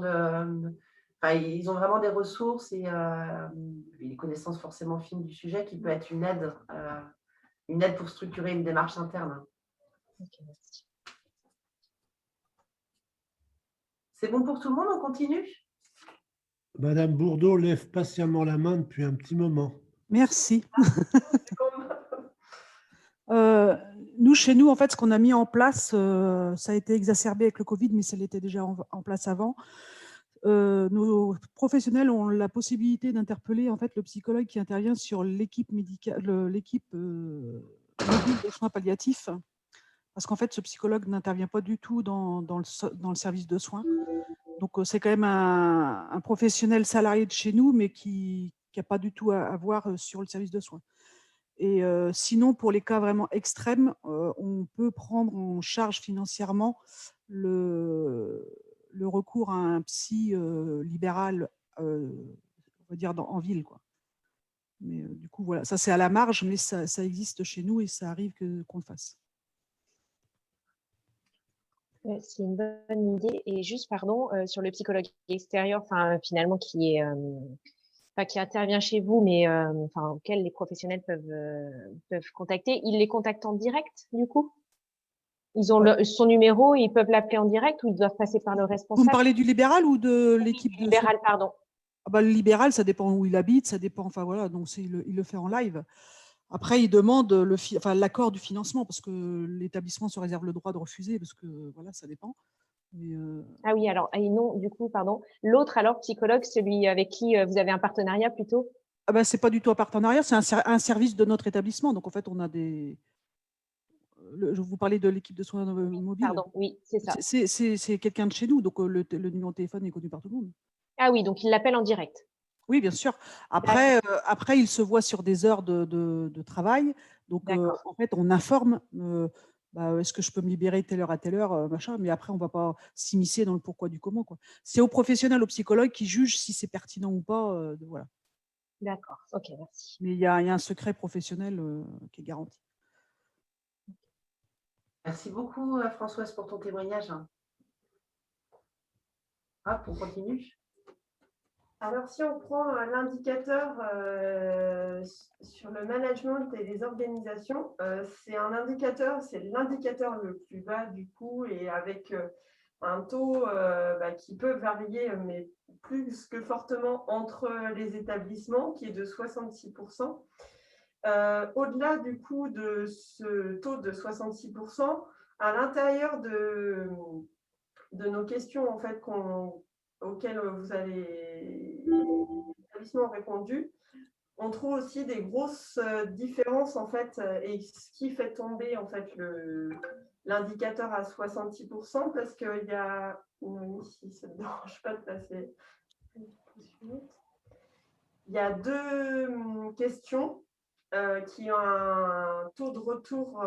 ont vraiment des ressources et des connaissances forcément fines du sujet qui peut être une aide pour structurer une démarche interne. Ok, merci. C'est bon pour tout le monde, on continue? Madame Bourdeau lève patiemment la main depuis un petit moment. Merci. Nous, chez nous, en fait, ce qu'on a mis en place, ça a été exacerbé avec le Covid, mais ça l'était déjà en place avant. Nos professionnels ont la possibilité d'interpeller en fait le psychologue qui intervient sur l'équipe médicale, l'équipe mobile de soins palliatifs, parce qu'en fait, ce psychologue n'intervient pas du tout dans le service de soins. Donc, c'est quand même un professionnel salarié de chez nous, mais qui n'a pas du tout à voir sur le service de soins. Et sinon, pour les cas vraiment extrêmes, on peut prendre en charge financièrement le recours à un psy libéral, on va dire, en ville, quoi. Mais du coup, voilà, ça c'est à la marge, mais ça existe chez nous et ça arrive qu'on le fasse. C'est une bonne idée. Et juste, pardon, sur le psychologue extérieur, finalement, qui intervient chez vous, mais auquel les professionnels peuvent contacter, ils les contactent en direct, du coup? Ils ont son numéro, ils peuvent l'appeler en direct ou ils doivent passer par le Vous me responsable? parlez du libéral ou de l'équipe de Libéral, pardon. Ah bah, le libéral, ça dépend où il habite, ça dépend, enfin voilà, donc il le fait en live. Après, il demande l'accord du financement parce que l'établissement se réserve le droit de refuser parce que voilà, ça dépend. Mais, Ah oui, alors, et non, du coup, pardon. L'autre, alors, psychologue, celui avec qui vous avez un partenariat plutôt? ah bah, c'est pas du tout un partenariat, c'est un service de notre établissement. Donc en fait, on a des. Je vous parlais de l'équipe de soins mobiles. Pardon, oui, c'est ça. C'est quelqu'un de chez nous, donc le numéro de téléphone est connu par tout le monde. Ah oui, donc il l'appelle en direct. Oui, bien sûr. Après, il se voit sur des heures de travail. Donc, en fait, on informe, est-ce que je peux me libérer telle heure à telle heure, machin. Mais après, on ne va pas s'immiscer dans le pourquoi du comment, quoi. C'est aux professionnels, aux psychologues qui jugent si c'est pertinent ou pas. Voilà. D'accord, ok, merci. Mais il y a un secret professionnel qui est garanti. Merci beaucoup, Françoise, pour ton témoignage. Hop, on continue. Alors, si on prend l'indicateur sur le management et les organisations, c'est l'indicateur le plus bas du coup et avec un taux qui peut varier, mais plus que fortement entre les établissements, qui est de 66%. Au-delà du coup de ce taux de 66%, à l'intérieur de nos questions en fait auxquelles les établissements ont répondu, on trouve aussi des grosses différences en fait, et ce qui fait tomber en fait l'indicateur à 66% parce qu'il y a si ça ne dérange pas de passer. Il y a deux questions qui ont un taux de retour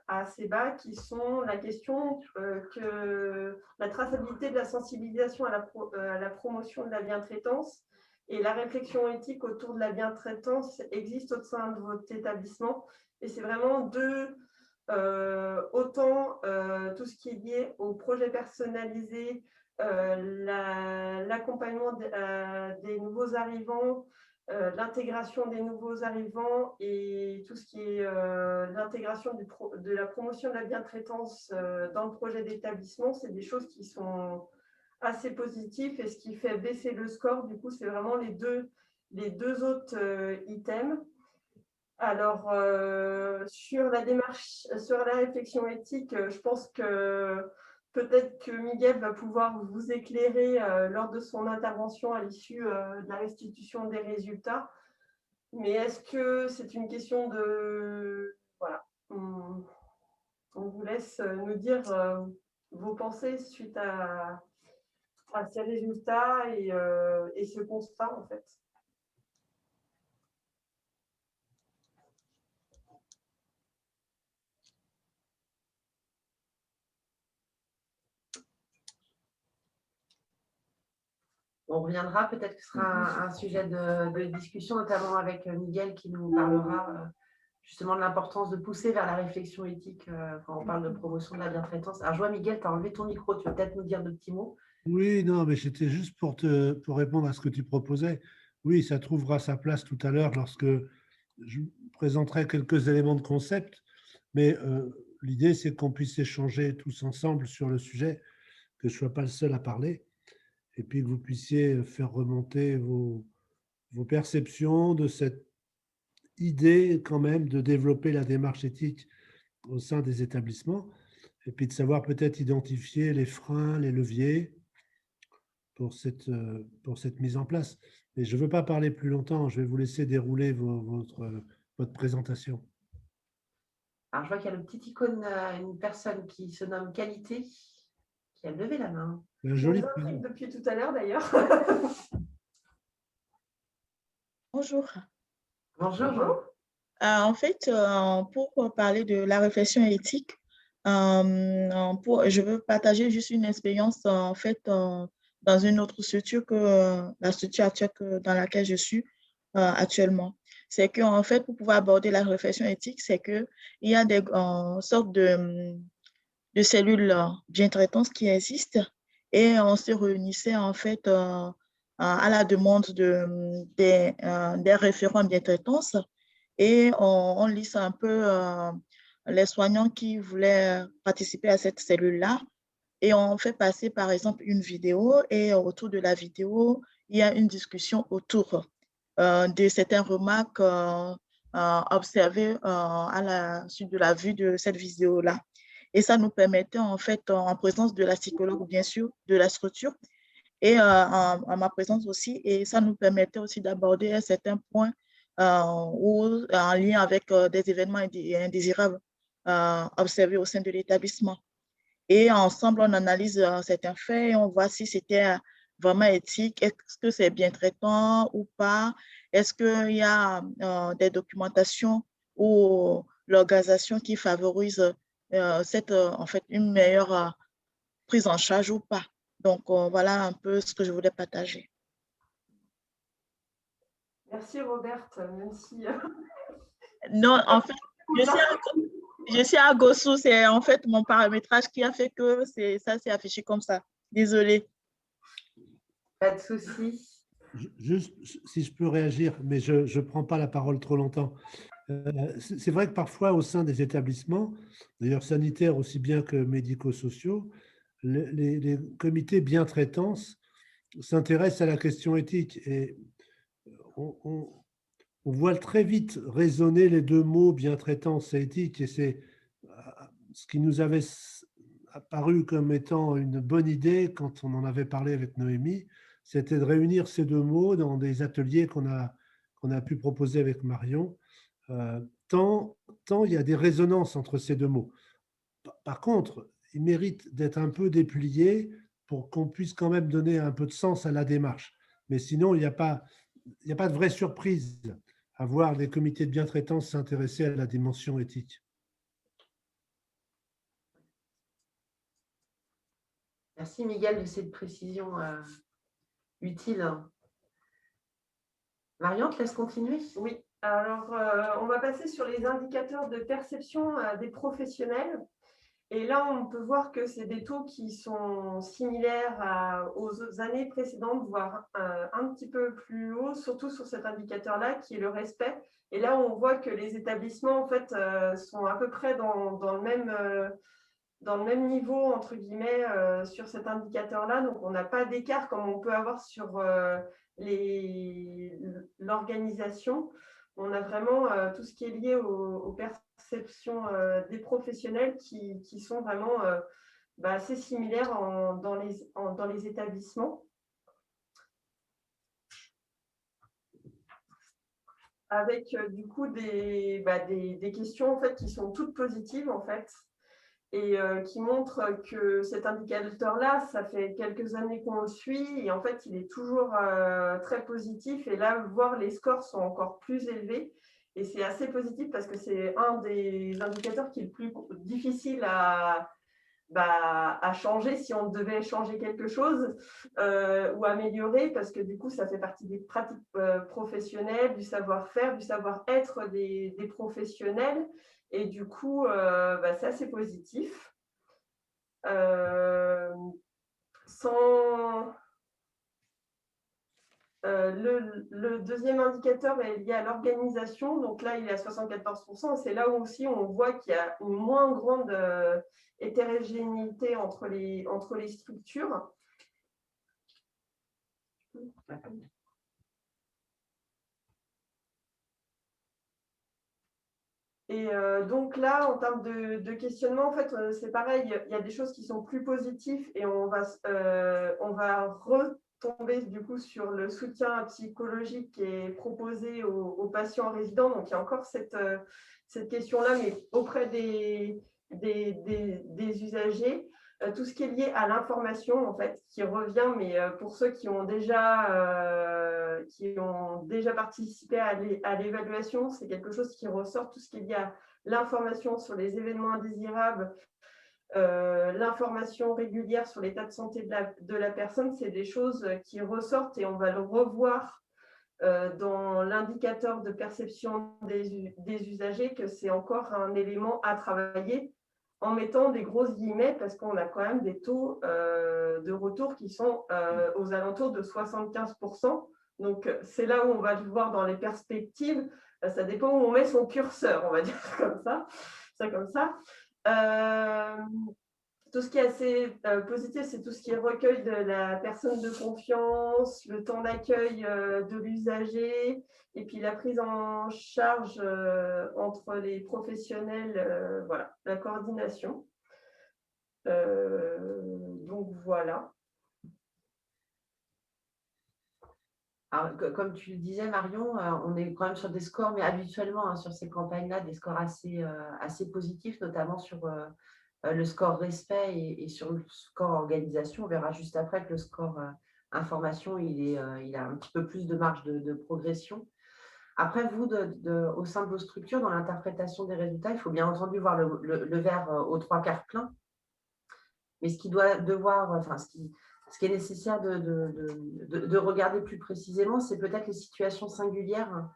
assez bas, qui sont la question que la traçabilité de la sensibilisation à la promotion de la bientraitance et la réflexion éthique autour de la bientraitance existe au sein de votre établissement. Et c'est vraiment autant tout ce qui est lié au projet personnalisé, l'accompagnement des nouveaux arrivants, l'intégration des nouveaux arrivants et tout ce qui est l'intégration de la promotion de la bientraitance dans le projet d'établissement, c'est des choses qui sont assez positives et ce qui fait baisser le score, du coup, c'est vraiment les deux autres items. Alors, sur la démarche, sur la réflexion éthique, je pense que peut-être que Miguel va pouvoir vous éclairer lors de son intervention à l'issue de la restitution des résultats. Mais est-ce que c'est une question de… Voilà. On vous laisse nous dire vos pensées suite à ces résultats et ce constat, en fait. On reviendra, peut-être que ce sera un sujet de discussion, notamment avec Miguel qui nous parlera justement de l'importance de pousser vers la réflexion éthique quand on parle de promotion de la bientraitance. Alors, je vois, Miguel, tu as enlevé ton micro, tu veux peut-être nous dire de petits mots? Oui, non, mais c'était juste pour répondre à ce que tu proposais. Oui, ça trouvera sa place tout à l'heure lorsque je présenterai quelques éléments de concept, mais l'idée, c'est qu'on puisse échanger tous ensemble sur le sujet, que je ne sois pas le seul à parler, et puis que vous puissiez faire remonter vos perceptions de cette idée quand même de développer la démarche éthique au sein des établissements, et puis de savoir peut-être identifier les freins, les leviers pour cette mise en place. Mais je ne veux pas parler plus longtemps, je vais vous laisser dérouler votre présentation. Alors, je vois qu'il y a le petit icône, une personne qui se nomme Qualité, qui a levé la main. Un joli depuis tout à l'heure, d'ailleurs. Bonjour. Bonjour. En fait, pour parler de la réflexion éthique, je veux partager juste une expérience en fait dans une autre structure que la structure actuelle dans laquelle je suis actuellement. C'est qu'en fait, pour pouvoir aborder la réflexion éthique, c'est qu'il y a des sortes de cellules bientraitances qui existent et on se réunissait en fait à la demande des référents bientraitance et on lisse un peu les soignants qui voulaient participer à cette cellule-là et on fait passer, par exemple, une vidéo et autour de la vidéo, il y a une discussion autour de certaines remarques observées à la suite de la vue de cette vidéo-là. Et ça nous permettait, en fait, en présence de la psychologue, bien sûr, de la structure, et en ma présence aussi, et ça nous permettait aussi d'aborder un certain point ou en lien avec des événements indésirables observés au sein de l'établissement. Et ensemble, on analyse certains faits et on voit si c'était vraiment éthique, est-ce que c'est bien traitant ou pas, est-ce qu'il y a des documentations ou l'organisation qui favorise en fait, une meilleure prise en charge ou pas. Donc, voilà un peu ce que je voulais partager. Merci Robert, même si… Non, en fait, je suis à Gossou, c'est en fait mon paramétrage qui a fait que ça s'est affiché comme ça. Désolée. Pas de souci. Juste, si je peux réagir, mais je ne prends pas la parole trop longtemps. C'est vrai que parfois, au sein des établissements, d'ailleurs sanitaires aussi bien que médico-sociaux, les comités bien-traitance s'intéressent à la question éthique et on voit très vite résonner les deux mots bien-traitance et éthique, et c'est ce qui nous avait apparu comme étant une bonne idée quand on en avait parlé avec Noémie, c'était de réunir ces deux mots dans des ateliers qu'on a pu proposer avec Marion, tant il y a des résonances entre ces deux mots. Par contre, ils méritent d'être un peu dépliés pour qu'on puisse quand même donner un peu de sens à la démarche. Mais sinon, il n'y a pas de vraie surprise à voir les comités de bien-traitance s'intéresser à la dimension éthique. Merci Miguel de cette précision utile. Marion, te laisse continuer. Oui, alors on va passer sur les indicateurs de perception des professionnels. Et là, on peut voir que c'est des taux qui sont similaires aux années précédentes, voire un petit peu plus haut, surtout sur cet indicateur-là, qui est le respect. Et là, on voit que les établissements, en fait, sont à peu près dans le même niveau, entre guillemets, sur cet indicateur-là. Donc, on n'a pas d'écart comme on peut avoir sur l'organisation. On a vraiment tout ce qui est lié aux perceptions des professionnels qui sont vraiment assez similaires dans les établissements. Avec du coup des questions en fait, qui sont toutes positives en fait, et qui montrent que cet indicateur-là, ça fait quelques années qu'on le suit et en fait, il est toujours très positif. Et là, voir les scores sont encore plus élevés. Et c'est assez positif parce que c'est un des indicateurs qui est le plus difficile à changer si on devait changer quelque chose ou améliorer, parce que du coup, ça fait partie des pratiques professionnelles, du savoir-faire, du savoir-être des professionnels. Et du coup, c'est assez positif. Le deuxième indicateur est lié à l'organisation. Donc là, il est à 74%. C'est là où aussi on voit qu'il y a une moins grande hétérogénéité entre les structures. Et donc là, en termes de questionnement, en fait, c'est pareil, il y a des choses qui sont plus positives et on va retomber du coup sur le soutien psychologique qui est proposé aux patients résidents. Donc, il y a encore cette question-là, mais auprès des usagers. Tout ce qui est lié à l'information, en fait, qui revient, mais pour ceux qui ont déjà participé à l'évaluation, c'est quelque chose qui ressort, tout ce qui est lié à l'information sur les événements indésirables, l'information régulière sur l'état de santé de la personne, c'est des choses qui ressortent et on va le revoir dans l'indicateur de perception des usagers, que c'est encore un élément à travailler, en mettant des grosses guillemets, parce qu'on a quand même des taux de retour qui sont aux alentours de 75%. Donc, c'est là où on va le voir dans les perspectives. Ça dépend où on met son curseur, on va dire comme ça. ça comme ça. Tout ce qui est assez positif, c'est tout ce qui est recueil de la personne de confiance, le temps d'accueil de l'usager, et puis la prise en charge entre les professionnels, voilà, la coordination. Donc voilà. Alors, comme tu le disais, Marion, on est quand même sur des scores, mais habituellement sur ces campagnes-là, des scores assez positifs, notamment sur le score respect et sur le score organisation. On verra juste après que le score information, il a un petit peu plus de marge de progression. Après, vous, au sein de vos structures, dans l'interprétation des résultats, il faut bien entendu voir le verre aux 3/4 plein. Mais ce qui est nécessaire de regarder plus précisément, c'est peut-être les situations singulières.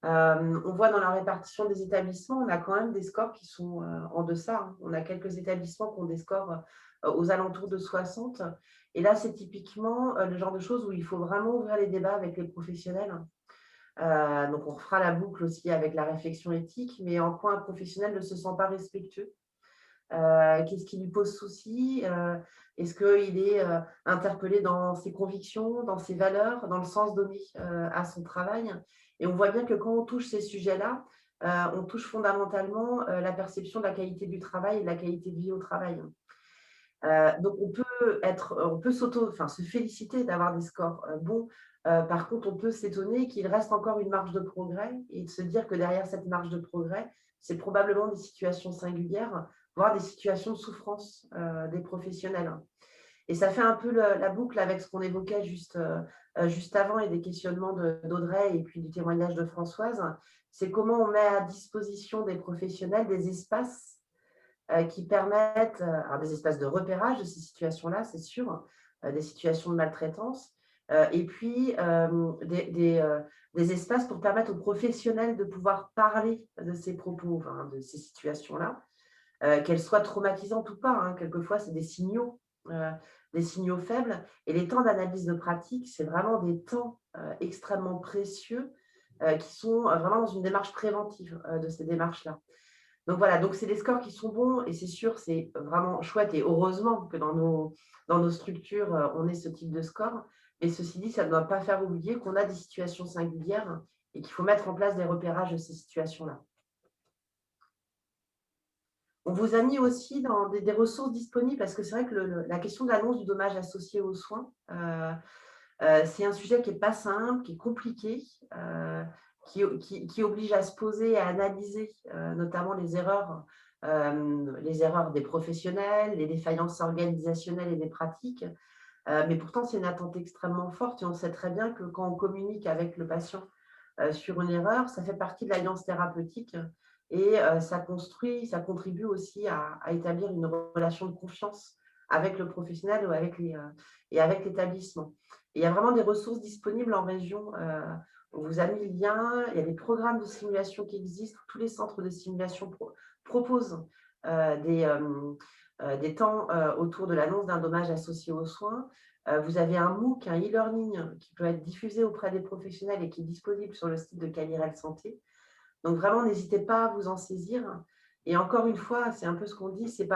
On voit dans la répartition des établissements, on a quand même des scores qui sont en deçà. Hein. On a quelques établissements qui ont des scores aux alentours de 60. Et là, c'est typiquement le genre de choses où il faut vraiment ouvrir les débats avec les professionnels. Donc, on refera la boucle aussi avec la réflexion éthique, mais en quoi un professionnel ne se sent pas respectueux. Qu'est-ce qui lui pose souci? Est-ce qu'il est interpellé dans ses convictions, dans ses valeurs, dans le sens donné à son travail? Et on voit bien que quand on touche ces sujets-là, on touche fondamentalement la perception de la qualité du travail et de la qualité de vie au travail. Donc, on peut se féliciter d'avoir des scores bons. Par contre, on peut s'étonner qu'il reste encore une marge de progrès et de se dire que derrière cette marge de progrès, c'est probablement des situations singulières, voire des situations de souffrance des professionnels. Et ça fait un peu la boucle avec ce qu'on évoquait juste avant et des questionnements d'Audrey et puis du témoignage de Françoise. C'est comment on met à disposition des professionnels des espaces qui permettent, des espaces de repérage de ces situations-là, c'est sûr, des situations de maltraitance, et puis des espaces pour permettre aux professionnels de pouvoir parler de ces propos, de ces situations-là, qu'elles soient traumatisantes ou pas. Hein. Quelquefois, c'est des signaux faibles. Et les temps d'analyse de pratique, c'est vraiment des temps extrêmement précieux qui sont vraiment dans une démarche préventive de ces démarches-là. Donc voilà, donc c'est des scores qui sont bons et c'est sûr, c'est vraiment chouette et heureusement que dans nos structures, on ait ce type de score. Mais ceci dit, ça ne doit pas faire oublier qu'on a des situations singulières et qu'il faut mettre en place des repérages de ces situations-là. On vous a mis aussi dans des ressources disponibles parce que c'est vrai que la question de l'annonce du dommage associé aux soins, c'est un sujet qui n'est pas simple, qui est compliqué, qui oblige à se poser et à analyser notamment les erreurs des professionnels, les défaillances organisationnelles et des pratiques. Mais pourtant, c'est une attente extrêmement forte et on sait très bien que quand on communique avec le patient sur une erreur, ça fait partie de l'alliance thérapeutique et ça contribue aussi à établir une relation de confiance avec le professionnel ou et avec l'établissement. Il y a vraiment des ressources disponibles en région. On vous a mis le lien. Il y a des programmes de simulation qui existent. Tous les centres de simulation proposent des temps autour de l'annonce d'un dommage associé aux soins. Vous avez un MOOC, un e-learning qui peut être diffusé auprès des professionnels et qui est disponible sur le site de Calirel Santé. Donc vraiment, n'hésitez pas à vous en saisir. Et encore une fois, c'est un peu ce qu'on dit, ce n'est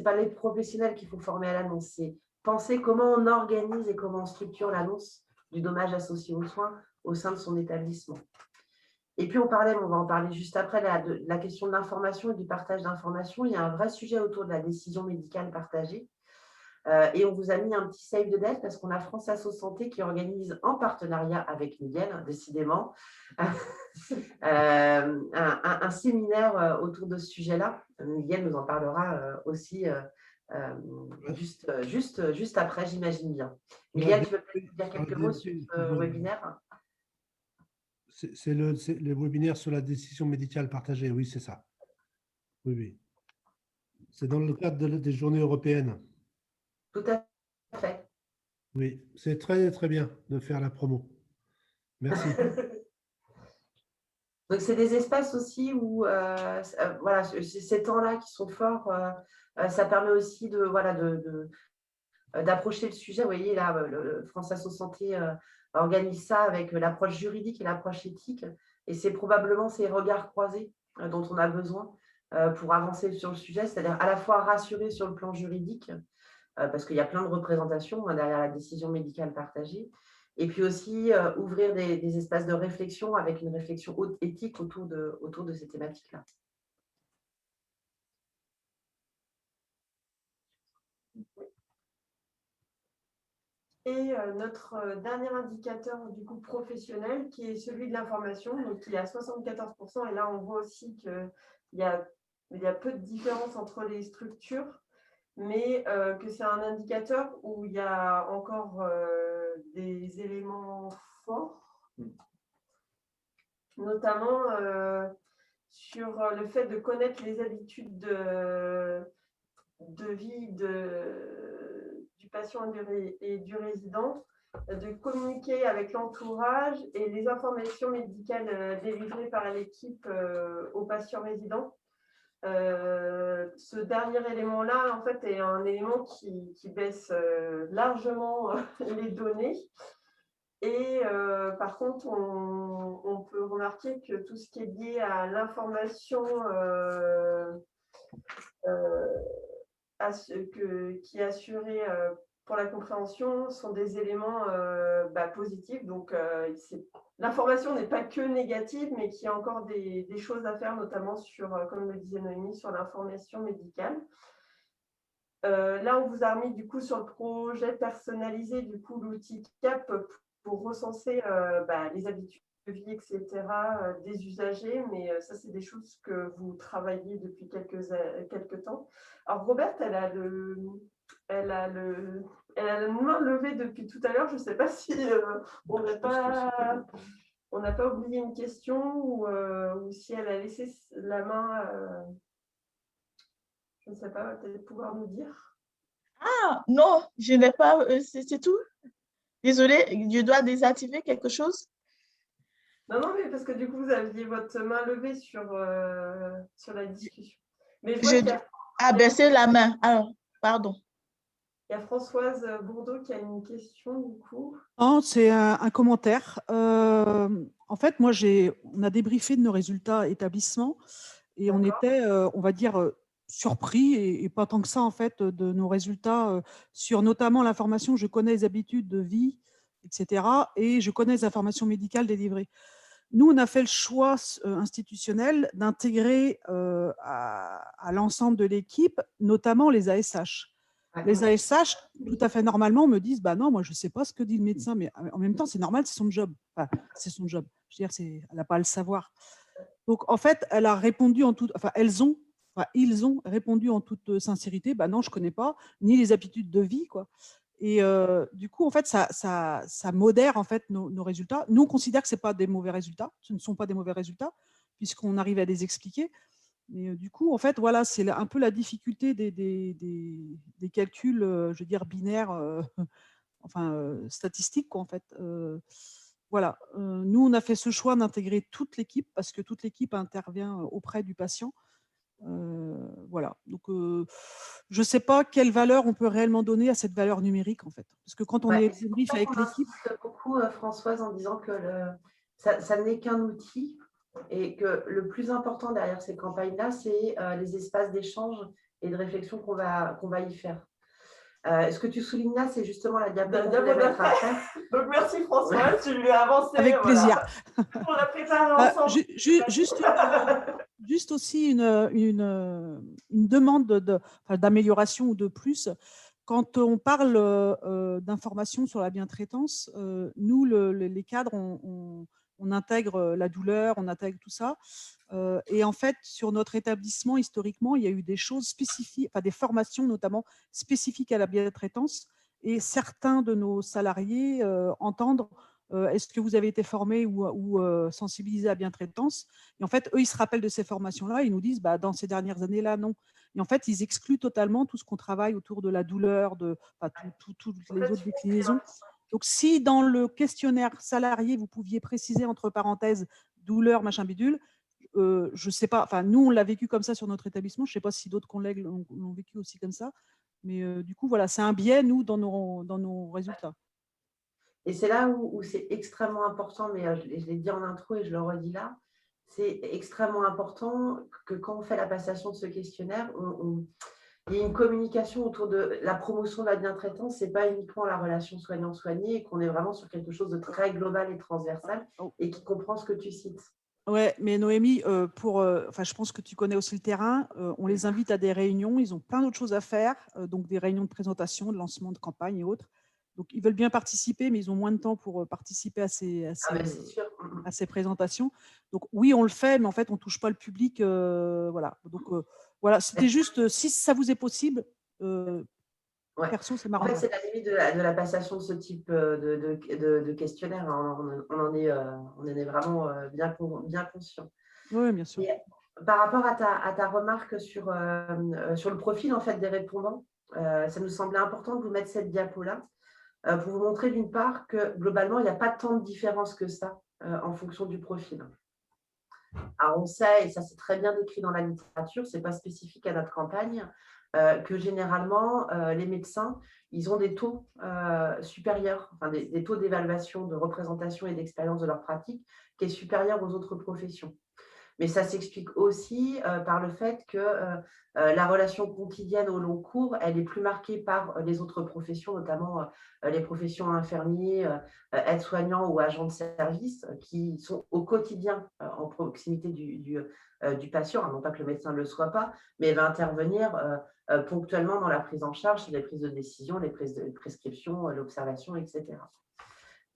pas les professionnels qu'il faut former à l'annonce, c'est penser comment on organise et comment on structure l'annonce du dommage associé aux soins au sein de son établissement. Et puis, on va en parler juste après, de la question de l'information et du partage d'informations. Il y a un vrai sujet autour de la décision médicale partagée. Et on vous a mis un petit save de date parce qu'on a France Asso Santé qui organise en partenariat avec Miguel, décidément, un séminaire autour de ce sujet-là. Miguel nous en parlera aussi juste après, j'imagine bien. Miguel, tu veux peut-être dire quelques mots sur ce webinaire? C'est le webinaire sur la décision médicale partagée, oui, c'est ça. Oui, oui. C'est dans le cadre des journées européennes. Tout à fait. Oui, c'est très, très bien de faire la promo. Merci. Donc, c'est des espaces aussi où, voilà, ces temps-là qui sont forts, ça permet aussi d'approcher le sujet. Vous voyez, là, France Asso Santé organise ça avec l'approche juridique et l'approche éthique. Et c'est probablement ces regards croisés dont on a besoin pour avancer sur le sujet, c'est-à-dire à la fois rassurer sur le plan juridique, parce qu'il y a plein de représentations derrière la décision médicale partagée, et puis aussi ouvrir des espaces de réflexion avec une réflexion éthique autour de ces thématiques-là. Et notre dernier indicateur du coup professionnel, qui est celui de l'information, donc qui est à 74%. Et là, on voit aussi qu'il y a peu de différence entre les structures, mais que c'est un indicateur où il y a encore des éléments forts, notamment sur le fait de connaître les habitudes de vie du patient et du résident, de communiquer avec l'entourage et les informations médicales délivrées par l'équipe aux patients résidents. Ce dernier élément-là, en fait, est un élément qui baisse largement les données. Et par contre, on peut remarquer que tout ce qui est lié à l'information qui est assurée pour la compréhension sont des éléments positifs. Donc, l'information n'est pas que négative, mais qu'il y a encore des choses à faire, notamment sur, comme le disait Noémie, sur l'information médicale. Là, on vous a remis du coup sur le projet personnalisé, du coup, l'outil CAP pour recenser les habitudes de vie, etc., des usagers, mais ça, c'est des choses que vous travaillez depuis quelques temps. Alors, Robert, elle a la main levée depuis tout à l'heure. Je ne sais pas si on n'a pas oublié une question ou si elle a laissé la main. Je ne sais pas, peut-être pouvoir nous dire. Ah, non, je n'ai pas, c'est tout. Désolée, je dois désactiver quelque chose. Non, mais parce que du coup, vous aviez votre main levée sur la discussion. Mais baisser la main. Alors, pardon. Il y a Françoise Bourdeau qui a une question, du coup. Non, c'est un commentaire. En fait, on a débriefé de nos résultats établissements et on était, on va dire, surpris et pas tant que ça, en fait, de nos résultats sur notamment l'information. Je connais les habitudes de vie, etc. Et je connais les informations médicales délivrées. Nous, on a fait le choix institutionnel d'intégrer à l'ensemble de l'équipe, notamment les ASH. Les ASH, tout à fait normalement, me disent bah non, moi je ne sais pas ce que dit le médecin, mais en même temps, c'est normal, c'est son job. Enfin, c'est son job. Je veux dire, elle n'a pas à le savoir. Donc en fait, elle a répondu ils ont répondu en toute sincérité bah non, je ne connais pas, ni les habitudes de vie, quoi. Et du coup, en fait, ça modère en fait nos résultats. Nous, on considère que ce pas des mauvais résultats. Ce ne sont pas des mauvais résultats, puisqu'on arrive à les expliquer. Mais du coup, en fait, voilà, c'est un peu la difficulté des calculs, je veux dire, binaires, statistiques, quoi, en fait. Voilà. Nous, on a fait ce choix d'intégrer toute l'équipe, parce que toute l'équipe intervient auprès du patient. Voilà. Donc, je ne sais pas quelle valeur on peut réellement donner à cette valeur numérique, en fait. Parce que quand on est débrief avec l'équipe… beaucoup, Françoise, en disant que ça n'est qu'un outil et que le plus important derrière ces campagnes-là, c'est les espaces d'échange et de réflexion qu'on va y faire. Ce que tu soulignes là, c'est justement la diapo qu'on voulait mettre après. Donc, merci Françoise, tu lui as avancé. Avec plaisir. On l'a préparé ensemble. Juste aussi une demande d'amélioration ou de plus. Quand on parle d'informations sur la bientraitance, nous, les cadres, on intègre la douleur, on intègre tout ça. Et en fait, sur notre établissement, historiquement, il y a eu des choses spécifiques, des formations notamment spécifiques à la bientraitance. Et certains de nos salariés entendent est-ce que vous avez été formé ou sensibilisé à la bientraitance? Et en fait, eux, ils se rappellent de ces formations-là. Ils nous disent, dans ces dernières années-là, non. Et en fait, ils excluent totalement tout ce qu'on travaille autour de la douleur, toutes les autres déclinaisons. Donc, si dans le questionnaire salarié, vous pouviez préciser entre parenthèses douleur, machin bidule, je ne sais pas, nous, on l'a vécu comme ça sur notre établissement. Je ne sais pas si d'autres collègues l'ont vécu aussi comme ça. Mais du coup, voilà, c'est un biais, nous, dans nos résultats. Et c'est là où c'est extrêmement important, mais je l'ai dit en intro et je le redis là, c'est extrêmement important que quand on fait la passation de ce questionnaire, il y ait une communication autour de la promotion de la bientraitance. Ce n'est pas uniquement la relation soignant-soigné, et qu'on est vraiment sur quelque chose de très global et transversal et qui comprend ce que tu cites. Ouais, mais Noémie, enfin, je pense que tu connais aussi le terrain. On les invite à des réunions. Ils ont plein d'autres choses à faire, donc des réunions de présentation, de lancement de campagne et autres. Donc, ils veulent bien participer, mais ils ont moins de temps pour participer à ces présentations. Donc, oui, on le fait, mais en fait, on ne touche pas le public. Voilà. Donc, voilà, c'était juste, si ça vous est possible, perso, c'est marrant. En fait, c'est la limite de la passation de ce type de questionnaire. On en est vraiment bien conscient. Oui, bien sûr. Et par rapport à ta remarque sur le profil en fait, des répondants, ça nous semblait important de vous mettre cette diapo-là pour vous montrer d'une part que globalement, il n'y a pas tant de différence que ça en fonction du profil. Alors, on sait, et ça c'est très bien décrit dans la littérature, ce n'est pas spécifique à notre campagne, que généralement, les médecins, ils ont des taux supérieurs, enfin, des taux d'évaluation, de représentation et d'expérience de leur pratique qui est supérieur aux autres professions. Mais ça s'explique aussi par le fait que la relation quotidienne au long cours, elle est plus marquée par les autres professions, notamment les professions infirmiers, aides-soignants ou agents de service, qui sont au quotidien en proximité du patient. Alors, non pas que le médecin ne le soit pas, mais va intervenir ponctuellement dans la prise en charge, les prises de décision, les prises de prescription, l'observation, etc.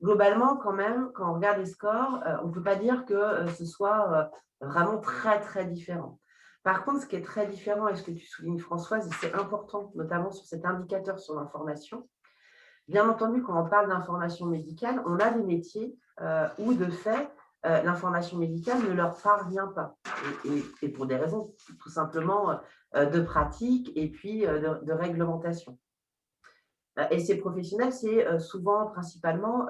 Globalement, quand même, quand on regarde les scores, on ne peut pas dire que ce soit vraiment très, très différent. Par contre, ce qui est très différent, et ce que tu soulignes, Françoise, et c'est important, notamment sur cet indicateur sur l'information, bien entendu, quand on parle d'information médicale, on a des métiers où, de fait, l'information médicale ne leur parvient pas. Et pour des raisons tout simplement de pratique et puis de réglementation. Et ces professionnels, c'est souvent principalement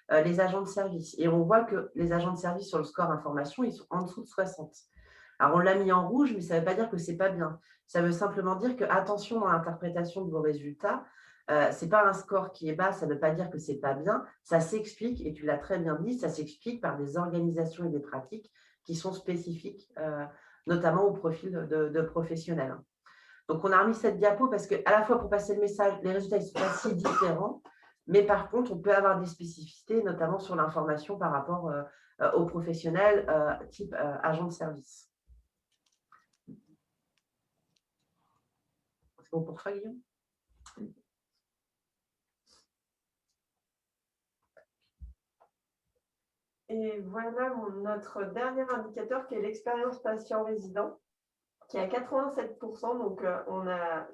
les agents de service. Et on voit que les agents de service sur le score information, ils sont en dessous de 60. Alors, on l'a mis en rouge, mais ça ne veut pas dire que ce n'est pas bien. Ça veut simplement dire que, attention à l'interprétation de vos résultats, ce n'est pas un score qui est bas, ça ne veut pas dire que ce n'est pas bien. Ça s'explique, et tu l'as très bien dit, ça s'explique par des organisations et des pratiques qui sont spécifiques, notamment au profil de professionnels. Donc, on a remis cette diapo parce qu'à la fois, pour passer le message, les résultats ne sont pas si différents, mais par contre, on peut avoir des spécificités, notamment sur l'information par rapport aux professionnels type agent de service. C'est bon pour toi, Guillaume ? Et voilà notre dernier indicateur qui est l'expérience patient résident, qui est à 87%. Donc, on a,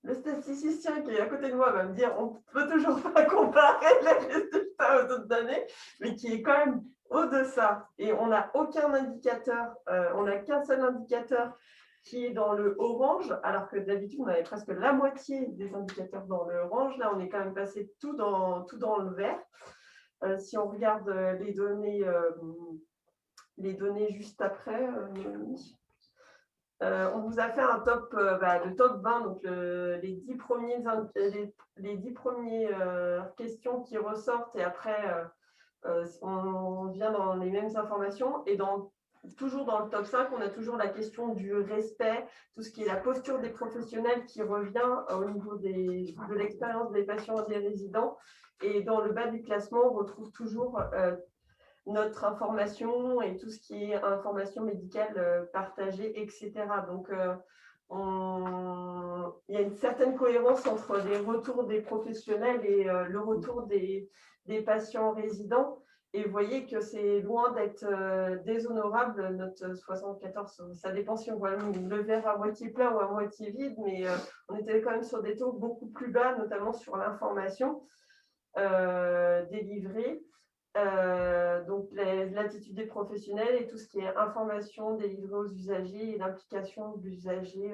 le statisticien qui est à côté de moi va me dire on ne peut toujours pas comparer les résultats aux autres années, mais qui est quand même au-deçà. Et on n'a aucun indicateur, on n'a qu'un seul indicateur qui est dans le orange, alors que d'habitude, on avait presque la moitié des indicateurs dans le orange. Là, on est quand même passé tout dans le vert. Si on regarde les données juste après, on vous a fait un top, le top 20, donc les 10 premières questions qui ressortent, et après, on vient dans les mêmes informations. Et toujours dans le top 5, on a toujours la question du respect, tout ce qui est la posture des professionnels qui revient au niveau de l'expérience des patients et des résidents. Et dans le bas du classement, on retrouve toujours notre information et tout ce qui est information médicale partagée, etc. Donc, il y a une certaine cohérence entre les retours des professionnels et le retour des patients résidents. Et vous voyez que c'est loin d'être déshonorable, notre 74. Ça dépend si on voit le verre à moitié plein ou à moitié vide, mais on était quand même sur des taux beaucoup plus bas, notamment sur l'information délivrée. Donc l'attitude des professionnels et tout ce qui est information délivrée aux usagers et l'implication de l'usager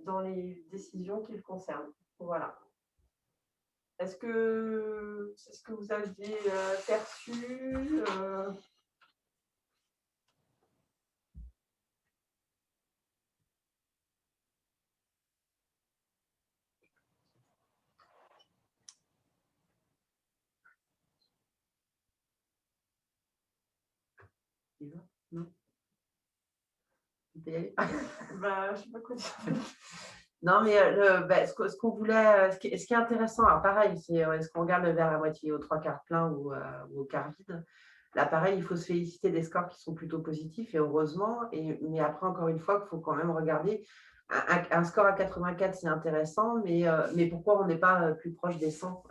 dans les décisions qui le concernent. Voilà. Est-ce que c'est ce que vous aviez perçu Non. Tu peux y aller. Bah, je sais pas quoi dire. Non, mais ce qu'on voulait, ce qui est intéressant, alors pareil, c'est est-ce qu'on regarde le verre à moitié aux 3/4 plein ou au quart vide. Là, pareil, il faut se féliciter des scores qui sont plutôt positifs et heureusement. Mais après, encore une fois, il faut quand même regarder. Un score à 84, c'est intéressant, mais pourquoi on n'est pas plus proche des 100,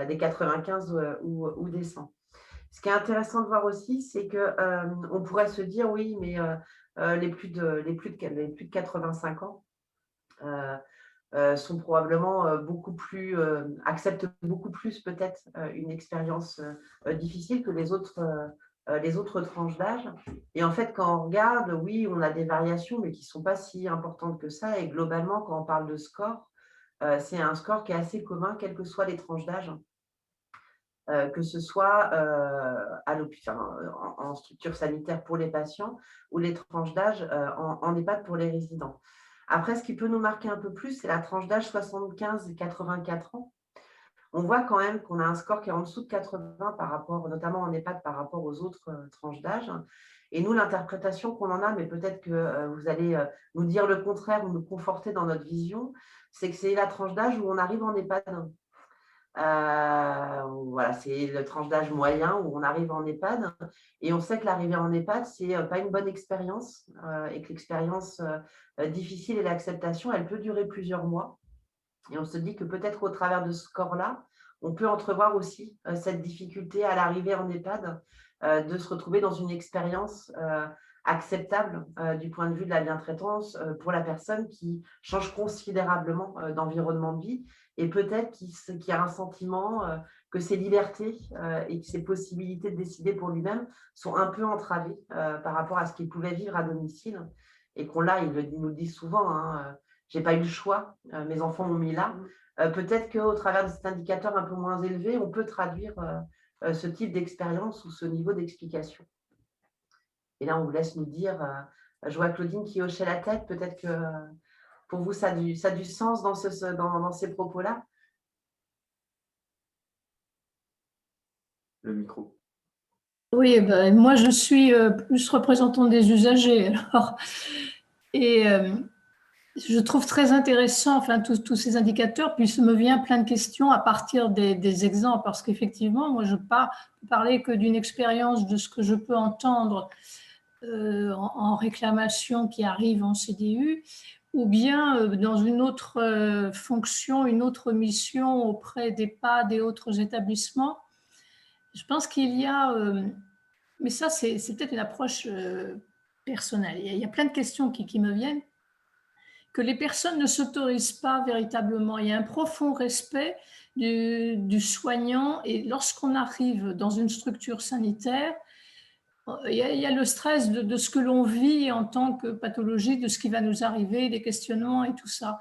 des 95 ou des 100? Ce qui est intéressant de voir aussi, c'est qu'on pourrait se dire, oui, mais les plus de 85 ans, sont probablement beaucoup plus, acceptent beaucoup plus peut-être une expérience difficile que les autres tranches d'âge. Et en fait, quand on regarde, oui, on a des variations, mais qui ne sont pas si importantes que ça. Et globalement, quand on parle de score, c'est un score qui est assez commun, quelles que soient les tranches d'âge. Que ce soit à l'hôpital, en structure sanitaire pour les patients ou les tranches d'âge en EHPAD pour les résidents. Après, ce qui peut nous marquer un peu plus, c'est la tranche d'âge 75 et 84 ans. On voit quand même qu'on a un score qui est en dessous de 80 par rapport, notamment en EHPAD, par rapport aux autres tranches d'âge. Et nous, l'interprétation qu'on en a, mais peut-être que vous allez nous dire le contraire ou nous conforter dans notre vision, c'est que c'est la tranche d'âge où on arrive en EHPAD. Voilà, c'est le tranche d'âge moyen où on arrive en EHPAD et on sait que l'arrivée en EHPAD, ce n'est pas une bonne expérience et que l'expérience difficile et l'acceptation, elle peut durer plusieurs mois. Et on se dit que peut-être au travers de ce score-là, on peut entrevoir aussi cette difficulté à l'arrivée en EHPAD de se retrouver dans une expérience acceptable du point de vue de la bientraitance pour la personne qui change considérablement d'environnement de vie et peut-être qui a un sentiment que ses libertés et que ses possibilités de décider pour lui-même sont un peu entravées par rapport à ce qu'il pouvait vivre à domicile et qu'on l'a, il nous le dit souvent, hein, j'ai pas eu le choix, mes enfants m'ont mis là. Peut-être qu'au travers de cet indicateur un peu moins élevé, on peut traduire ce type d'expérience ou ce niveau d'explication. Et là, on vous laisse nous dire, je vois Claudine qui hochait la tête, peut-être que pour vous, ça a du sens dans ces propos-là. Le micro. Oui, ben, moi je suis plus représentante des usagers. Alors, et je trouve très intéressant enfin, tous ces indicateurs, puis il me vient plein de questions à partir des exemples, parce qu'effectivement, moi je ne peux pas parler que d'une expérience de ce que je peux entendre en réclamation qui arrive en CDU, ou bien dans une autre fonction, une autre mission auprès d'EHPAD et autres établissements. Je pense qu'il y a, mais ça c'est peut-être une approche personnelle. Il y a plein de questions qui me viennent, que les personnes ne s'autorisent pas véritablement. Il y a un profond respect du soignant et lorsqu'on arrive dans une structure sanitaire, il y a le stress de ce que l'on vit en tant que pathologie, de ce qui va nous arriver, des questionnements et tout ça.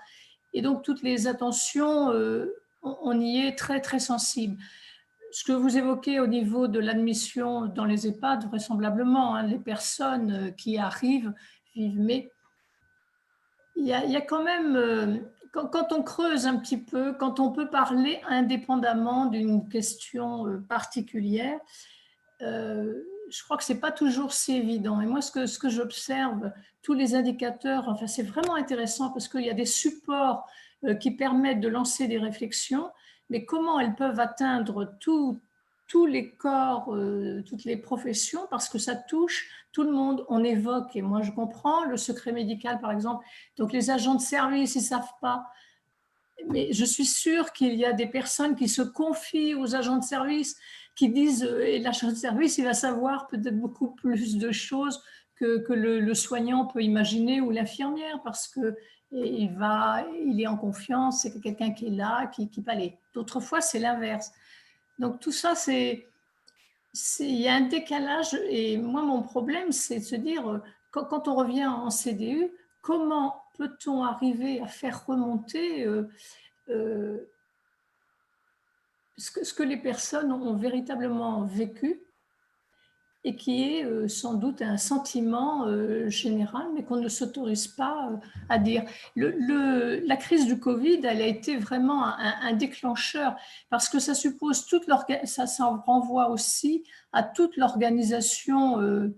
Et donc toutes les attentions, on y est très très sensible. Ce que vous évoquez au niveau de l'admission dans les EHPAD, vraisemblablement, hein, les personnes qui arrivent vivent, mais il y a quand même, quand on creuse un petit peu, quand on peut parler indépendamment d'une question particulière, je crois que ce n'est pas toujours si évident. Et moi, ce que j'observe, tous les indicateurs, enfin, c'est vraiment intéressant parce qu'il y a des supports qui permettent de lancer des réflexions, mais comment elles peuvent atteindre tous les corps, toutes les professions, parce que ça touche tout le monde. On évoque, et moi je comprends, le secret médical par exemple, donc les agents de service, ils ne savent pas. Mais je suis sûre qu'il y a des personnes qui se confient aux agents de service, qui disent, et l'agent de service, il va savoir peut-être beaucoup plus de choses que le soignant peut imaginer ou l'infirmière, parce qu'il est en confiance, c'est quelqu'un qui est là, qui peut aller. D'autres fois, c'est l'inverse. Donc tout ça, il y a un décalage. Et moi, mon problème, c'est de se dire, quand on revient en CDU, comment peut-on arriver à faire remonter ce que les personnes ont véritablement vécu et qui est sans doute un sentiment général, mais qu'on ne s'autorise pas à dire. La crise du Covid, elle a été vraiment un déclencheur, parce que ça suppose ça renvoie aussi à toute l'organisation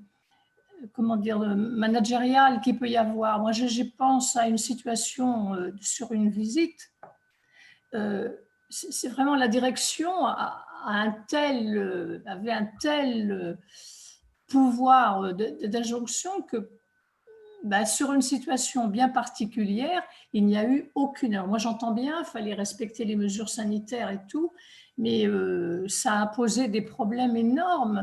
comment dire, managériale qu'il peut y avoir. Moi, je pense à une situation sur une visite. C'est vraiment la direction avait un tel pouvoir d'injonction que sur une situation bien particulière, il n'y a eu aucune. Alors moi, j'entends bien, il fallait respecter les mesures sanitaires et tout, mais ça a posé des problèmes énormes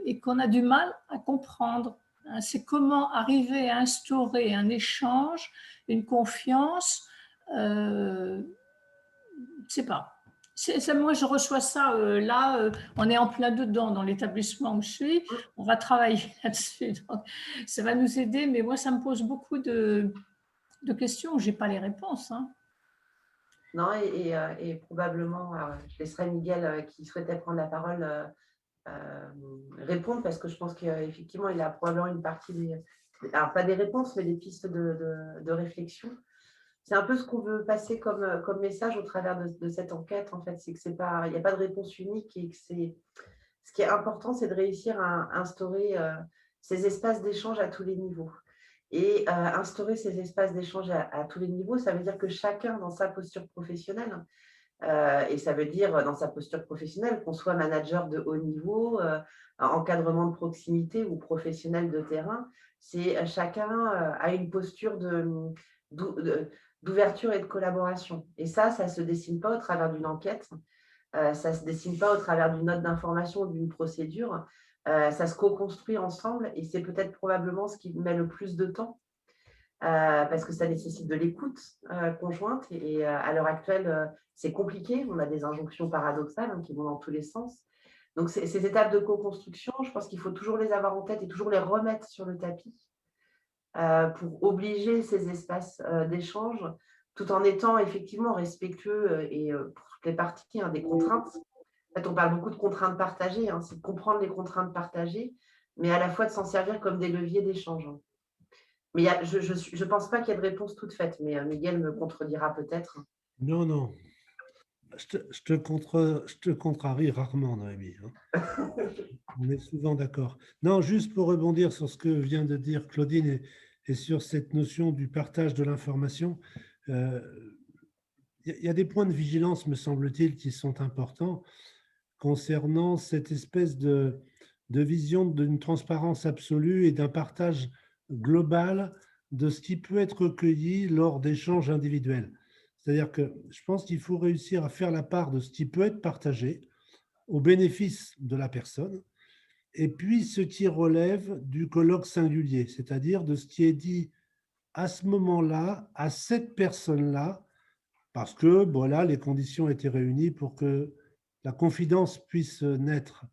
et qu'on a du mal à comprendre. C'est comment arriver à instaurer un échange, une confiance. Je ne sais pas. Moi, je reçois ça là, on est en plein dedans dans l'établissement où je suis, on va travailler là-dessus, donc ça va nous aider, mais moi, ça me pose beaucoup de questions où je n'ai pas les réponses. Hein. Non, et probablement, je laisserai Miguel qui souhaitait prendre la parole répondre, parce que je pense qu'effectivement, il a probablement une partie alors pas des réponses, mais des pistes de réflexion. C'est un peu ce qu'on veut passer comme message au travers de cette enquête, en fait, c'est que il n'y a pas de réponse unique et que ce qui est important, c'est de réussir à instaurer ces espaces d'échange à tous les niveaux. Et instaurer ces espaces d'échange à tous les niveaux, ça veut dire que chacun dans sa posture professionnelle, et ça veut dire dans sa posture professionnelle qu'on soit manager de haut niveau, encadrement de proximité ou professionnel de terrain, c'est chacun a une posture d'ouverture et de collaboration. Et ça ne se dessine pas au travers d'une enquête, ça ne se dessine pas au travers d'une note d'information ou d'une procédure, ça se co-construit ensemble et c'est peut-être probablement ce qui met le plus de temps parce que ça nécessite de l'écoute conjointe et à l'heure actuelle, c'est compliqué. On a des injonctions paradoxales qui vont dans tous les sens. Donc, ces étapes de co-construction, je pense qu'il faut toujours les avoir en tête et toujours les remettre sur le tapis pour obliger ces espaces d'échange tout en étant effectivement respectueux et pour toutes les parties des contraintes. En fait, on parle beaucoup de contraintes partagées, c'est de comprendre les contraintes partagées, mais à la fois de s'en servir comme des leviers d'échange. Mais je ne pense pas qu'il y ait de réponse toute faite, mais Miguel me contredira peut-être. Non, non. Je te contrarie rarement, Noémie. On est souvent d'accord. Non, juste pour rebondir sur ce que vient de dire Claudine et sur cette notion du partage de l'information, il y a des points de vigilance, me semble-t-il, qui sont importants concernant cette espèce de vision d'une transparence absolue et d'un partage global de ce qui peut être recueilli lors d'échanges individuels. C'est-à-dire que je pense qu'il faut réussir à faire la part de ce qui peut être partagé au bénéfice de la personne, et puis ce qui relève du colloque singulier, c'est-à-dire de ce qui est dit à ce moment-là, à cette personne-là, parce que voilà, les conditions étaient réunies pour que la confidence puisse naître.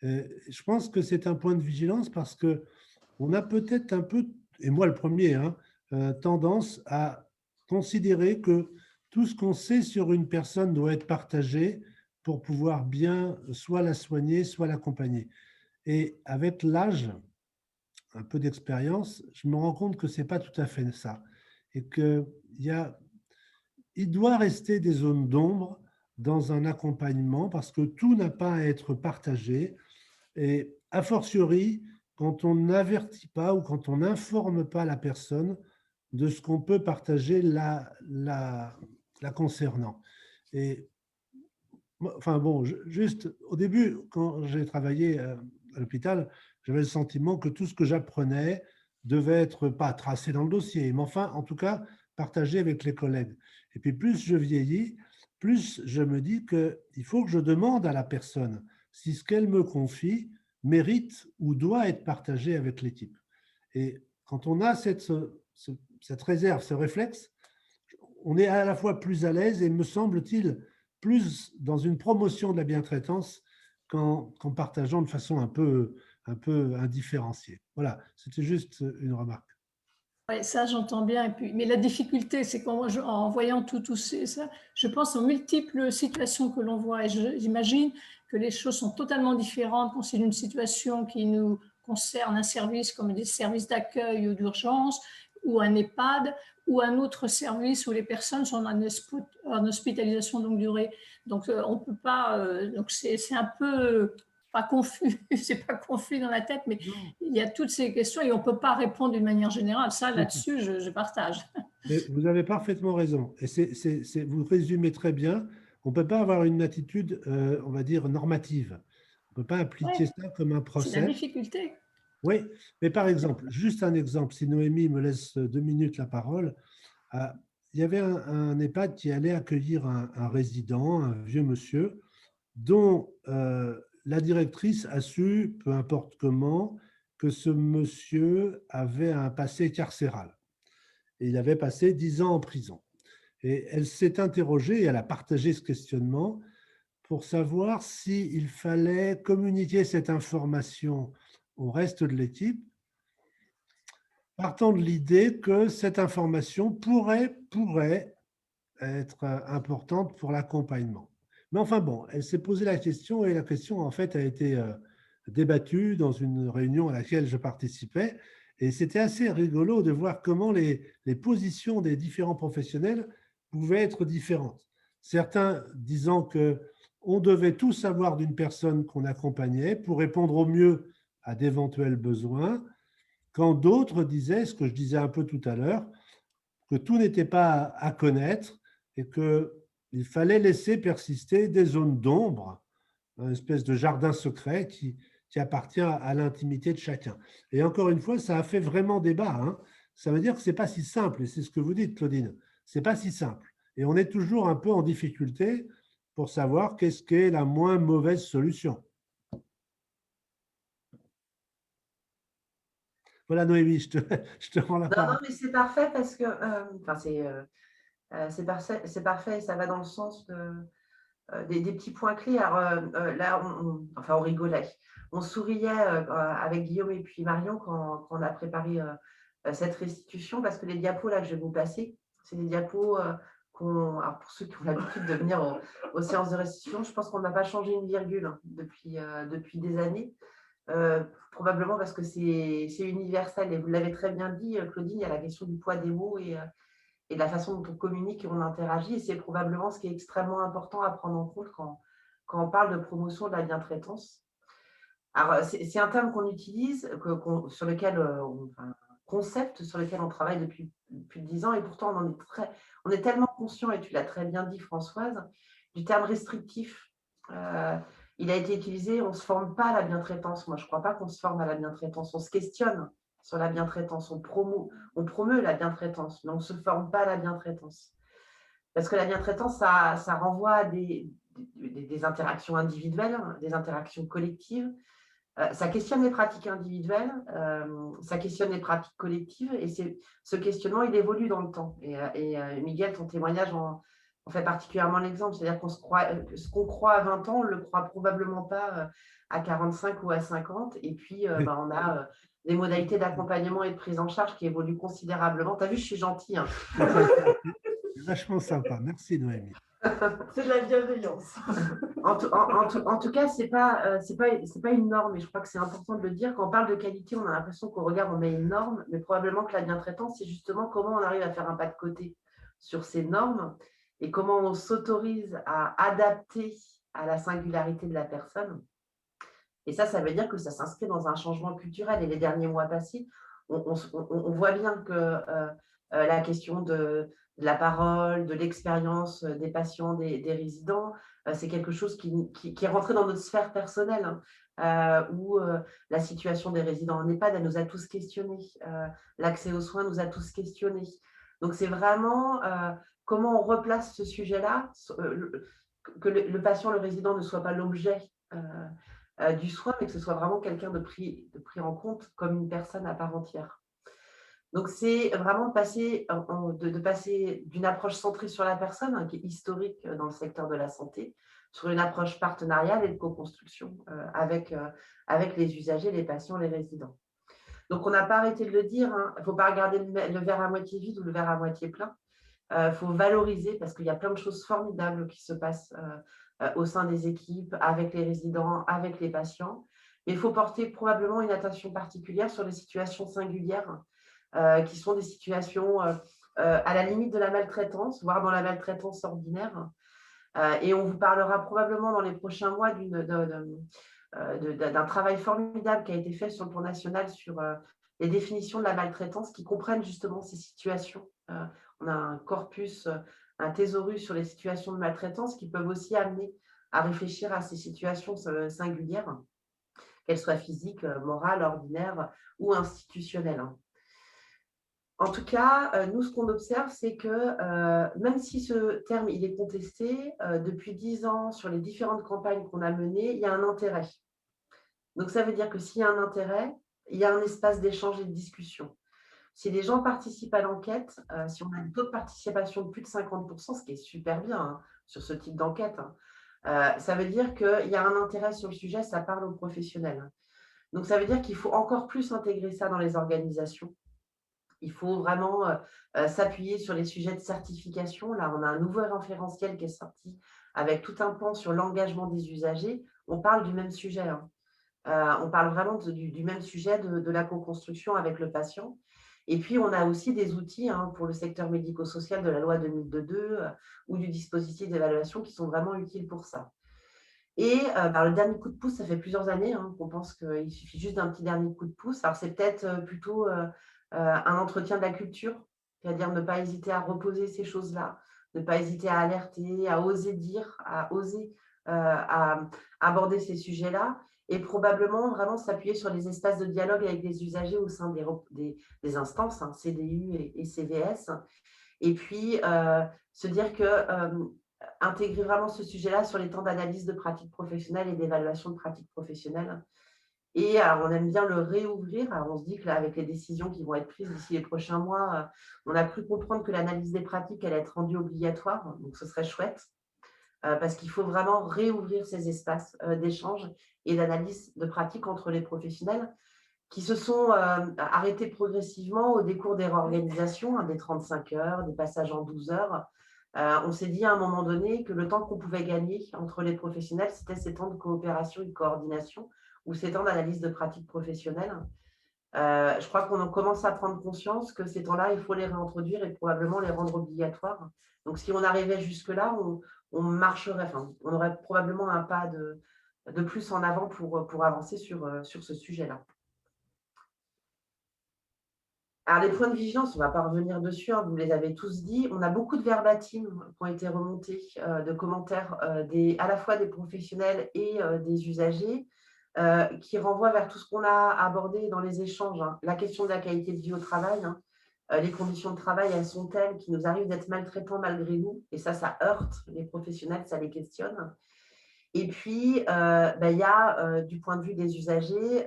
Je pense que c'est un point de vigilance parce qu'on a peut-être un peu, et moi le premier, tendance à considérer que tout ce qu'on sait sur une personne doit être partagé pour pouvoir bien soit la soigner, soit l'accompagner. Et avec l'âge, un peu d'expérience, je me rends compte que ce n'est pas tout à fait ça. Et qu'il doit rester des zones d'ombre dans un accompagnement parce que tout n'a pas à être partagé. Et a fortiori, quand on n'avertit pas ou quand on n'informe pas la personne de ce qu'on peut partager la concernant. Et enfin bon, juste au début, quand j'ai travaillé à l'hôpital, j'avais le sentiment que tout ce que j'apprenais devait être pas tracé dans le dossier, mais enfin, en tout cas, partagé avec les collègues. Et puis plus je vieillis, plus je me dis qu'il faut que je demande à la personne si ce qu'elle me confie mérite ou doit être partagé avec l'équipe. Et quand on a cette réserve, ce réflexe, on est à la fois plus à l'aise et, me semble-t-il, plus dans une promotion de la bientraitance qu'en partageant de façon un peu indifférenciée. Voilà, c'était juste une remarque. Oui, ça j'entends bien. Et puis, mais la difficulté, c'est qu'en voyant tout ça, je pense aux multiples situations que l'on voit. Et j'imagine que les choses sont totalement différentes quand c'est une situation qui nous concerne, un service comme des services d'accueil ou d'urgence, ou un EHPAD, ou un autre service où les personnes sont en hospitalisation longue durée. Donc, on ne peut pas. Donc, c'est un peu pas confus, c'est pas confus dans la tête, mais il y a toutes ces questions et on ne peut pas répondre d'une manière générale. Ça, là-dessus, je partage. Mais vous avez parfaitement raison. Et vous résumez très bien. On ne peut pas avoir une attitude, on va dire, normative. On ne peut pas appliquer ça comme un C'est procès. la difficulté. Oui, mais par exemple, juste un exemple, si Noémie me laisse 2 minutes la parole, il y avait un EHPAD qui allait accueillir un résident, un vieux monsieur, dont la directrice a su, peu importe comment, que ce monsieur avait un passé carcéral. Et il avait passé 10 ans en prison. Et elle s'est interrogée et elle a partagé ce questionnement pour savoir s'il fallait communiquer cette information au reste de l'équipe, partant de l'idée que cette information pourrait être importante pour l'accompagnement. Mais enfin bon, elle s'est posé la question et la question en fait a été débattue dans une réunion à laquelle je participais et c'était assez rigolo de voir comment les positions des différents professionnels pouvaient être différentes. Certains disant qu'on devait tout savoir d'une personne qu'on accompagnait pour répondre au mieux à d'éventuels besoins, quand d'autres disaient, ce que je disais un peu tout à l'heure, que tout n'était pas à connaître et qu'il fallait laisser persister des zones d'ombre, une espèce de jardin secret qui appartient à l'intimité de chacun. Et encore une fois, ça a fait vraiment débat. Hein. Ça veut dire que ce n'est pas si simple, et c'est ce que vous dites, Claudine, ce n'est pas si simple. Et on est toujours un peu en difficulté pour savoir qu'est-ce qui est la moins mauvaise solution. Voilà, Noémie, je te rends la parole. Non, mais c'est parfait parce que c'est parfait et ça va dans le sens des petits points clés. Alors, là, on rigolait. On souriait avec Guillaume et puis Marion quand on a préparé cette restitution parce que les diapos là, que je vais vous passer, c'est des diapos alors pour ceux qui ont l'habitude de venir aux séances de restitution, je pense qu'on n'a pas changé une virgule depuis des années. Probablement parce que c'est universel et vous l'avez très bien dit, Claudine, il y a la question du poids des mots et de la façon dont on communique et on interagit et c'est probablement ce qui est extrêmement important à prendre en compte quand on parle de promotion de la bientraitance. Alors, c'est un terme qu'on utilise, sur lequel un concept sur lequel on travaille depuis plus de 10 ans et pourtant on est tellement conscient, et tu l'as très bien dit Françoise, du terme restrictif. Il a été utilisé, on ne se forme pas à la bientraitance. Moi, je ne crois pas qu'on se forme à la bientraitance. On se questionne sur la bientraitance, on promeut la bientraitance, mais on ne se forme pas à la bientraitance. Parce que la bientraitance, ça renvoie à des interactions individuelles, des interactions collectives. Ça questionne les pratiques individuelles, ça questionne les pratiques collectives, et ce questionnement, il évolue dans le temps. Et Miguel, ton témoignage en fait particulièrement l'exemple, c'est-à-dire ce qu'on croit à 20 ans, on ne le croit probablement pas à 45 ou à 50, et puis on a des modalités d'accompagnement et de prise en charge qui évoluent considérablement. Tu as vu, je suis gentille. Hein. C'est vachement sympa, merci Noémie. C'est de la bienveillance. En tout cas, c'est pas une norme, et je crois que c'est important de le dire. Quand on parle de qualité, on a l'impression qu'au regard, on met une norme, mais probablement que la bientraitance, c'est justement comment on arrive à faire un pas de côté sur ces normes et comment on s'autorise à adapter à la singularité de la personne. Et ça veut dire que ça s'inscrit dans un changement culturel. Et les derniers mois passés, on voit bien que la question de la parole, de l'expérience des patients, des résidents, c'est quelque chose qui est rentré dans notre sphère personnelle, où la situation des résidents en EHPAD, elle nous a tous questionnés. L'accès aux soins nous a tous questionnés. Donc, c'est vraiment comment on replace ce sujet-là, que le patient, le résident ne soit pas l'objet du soin, mais que ce soit vraiment quelqu'un de pris en compte comme une personne à part entière. Donc, c'est vraiment de passer d'une approche centrée sur la personne, hein, qui est historique dans le secteur de la santé, sur une approche partenariale et de co-construction avec les usagers, les patients, les résidents. Donc, on n'a pas arrêté de le dire, hein, il ne faut pas regarder le verre à moitié vide ou le verre à moitié plein. Il faut valoriser parce qu'il y a plein de choses formidables qui se passent au sein des équipes, avec les résidents, avec les patients. Mais il faut porter probablement une attention particulière sur les situations singulières qui sont des situations à la limite de la maltraitance, voire dans la maltraitance ordinaire. Et on vous parlera probablement dans les prochains mois d'un travail formidable qui a été fait sur le plan national sur les définitions de la maltraitance qui comprennent justement ces situations. On a un corpus, un thésaurus sur les situations de maltraitance qui peuvent aussi amener à réfléchir à ces situations singulières, qu'elles soient physiques, morales, ordinaires ou institutionnelles. En tout cas, nous, ce qu'on observe, c'est que même si ce terme il est contesté, depuis 10 ans, sur les différentes campagnes qu'on a menées, il y a un intérêt. Donc, ça veut dire que s'il y a un intérêt, il y a un espace d'échange et de discussion. Si les gens participent à l'enquête, si on a un taux de participation de plus de 50%, ce qui est super bien sur ce type d'enquête, ça veut dire qu'il y a un intérêt sur le sujet, ça parle aux professionnels. Donc, ça veut dire qu'il faut encore plus intégrer ça dans les organisations. Il faut vraiment s'appuyer sur les sujets de certification. Là, on a un nouveau référentiel qui est sorti avec tout un pan sur l'engagement des usagers. On parle du même sujet. On parle vraiment du même sujet de la co-construction avec le patient. Et puis, on a aussi des outils pour le secteur médico-social de la loi 2002 ou du dispositif d'évaluation qui sont vraiment utiles pour ça. Et le dernier coup de pouce, ça fait plusieurs années qu'on pense qu'il suffit juste d'un petit dernier coup de pouce. Alors, c'est peut-être plutôt un entretien de la culture, c'est-à-dire ne pas hésiter à reposer ces choses-là, ne pas hésiter à alerter, à oser dire, à oser à aborder ces sujets-là et probablement vraiment s'appuyer sur les espaces de dialogue avec des usagers au sein des instances, CDU et CVS. Et puis, se dire que intégrer vraiment ce sujet-là sur les temps d'analyse de pratiques professionnelles et d'évaluation de pratiques professionnelles. Et alors, on aime bien le réouvrir. Alors, on se dit que là, avec les décisions qui vont être prises d'ici les prochains mois, on a cru comprendre que l'analyse des pratiques allait être rendue obligatoire. Donc, ce serait chouette parce qu'il faut vraiment réouvrir ces espaces d'échange et d'analyse de pratiques entre les professionnels qui se sont arrêtés progressivement au décours des réorganisations, des 35 heures, des passages en 12 heures. On s'est dit à un moment donné que le temps qu'on pouvait gagner entre les professionnels, c'était ces temps de coopération et de coordination ou ces temps d'analyse de pratiques professionnelles. Je crois qu'on commence à prendre conscience que ces temps-là, il faut les réintroduire et probablement les rendre obligatoires. Donc, si on arrivait jusque-là, on marcherait, enfin, on aurait probablement un pas de plus en avant pour avancer sur ce sujet-là. Alors, les points de vigilance, on ne va pas revenir dessus, vous les avez tous dit. On a beaucoup de verbatim qui ont été remontés, de commentaires à la fois des professionnels et des usagers, qui renvoient vers tout ce qu'on a abordé dans les échanges. La question de la qualité de vie au travail, les conditions de travail, elles sont telles qu'il nous arrive d'être maltraitants malgré nous. Et ça heurte les professionnels, ça les questionne. Et puis, y a, du point de vue des usagers,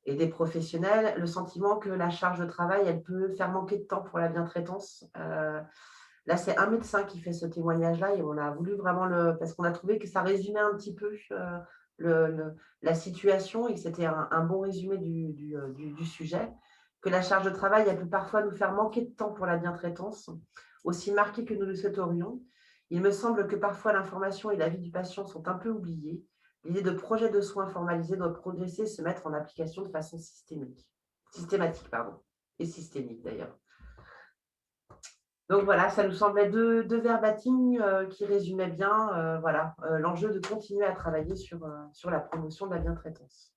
et des professionnels, le sentiment que la charge de travail, elle peut faire manquer de temps pour la bientraitance. Là, c'est un médecin qui fait ce témoignage-là et on a voulu vraiment parce qu'on a trouvé que ça résumait un petit peu la situation et que c'était un bon résumé du sujet, que la charge de travail, elle peut parfois nous faire manquer de temps pour la bientraitance, aussi marquée que nous le souhaiterions. Il me semble que parfois l'information et la vie du patient sont un peu oubliées. L'idée de projet de soins formalisé doit progresser et se mettre en application de façon systématique et systémique d'ailleurs. Donc voilà, ça nous semblait deux verbatim qui résumaient bien l'enjeu de continuer à travailler sur la promotion de la bientraitance.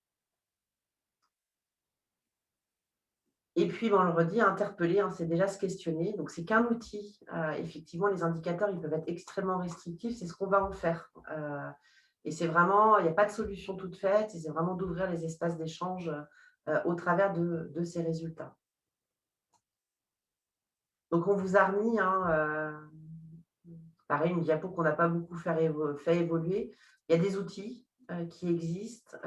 Et puis, on le redit, interpeller, c'est déjà se questionner. Donc, c'est qu'un outil. Effectivement, les indicateurs, ils peuvent être extrêmement restrictifs. C'est ce qu'on va en faire. Et c'est vraiment, il n'y a pas de solution toute faite, et c'est vraiment d'ouvrir les espaces d'échange au travers de ces résultats. Donc, on vous a remis, pareil, une diapo qu'on n'a pas beaucoup fait évoluer. Il y a des outils qui existent,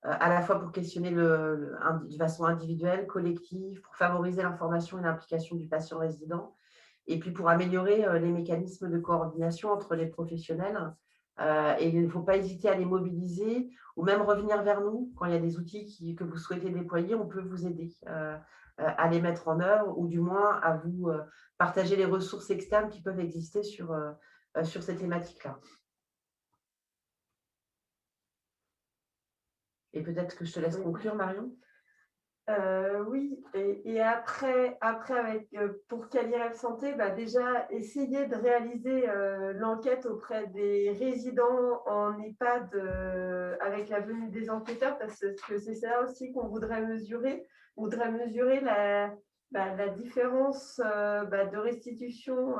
à la fois pour questionner de façon individuelle, collective, pour favoriser l'information et l'implication du patient résident, et puis pour améliorer les mécanismes de coordination entre les professionnels. Et il ne faut pas hésiter à les mobiliser ou même revenir vers nous quand il y a des outils que vous souhaitez déployer. On peut vous aider à les mettre en œuvre ou du moins à vous partager les ressources externes qui peuvent exister sur ces thématiques-là. Et peut-être que je te laisse conclure, Marion. Oui, et après avec, pour Calirep Santé, déjà essayer de réaliser l'enquête auprès des résidents en EHPAD avec la venue des enquêteurs, parce que c'est ça aussi qu'on voudrait mesurer. On voudrait mesurer la différence de restitution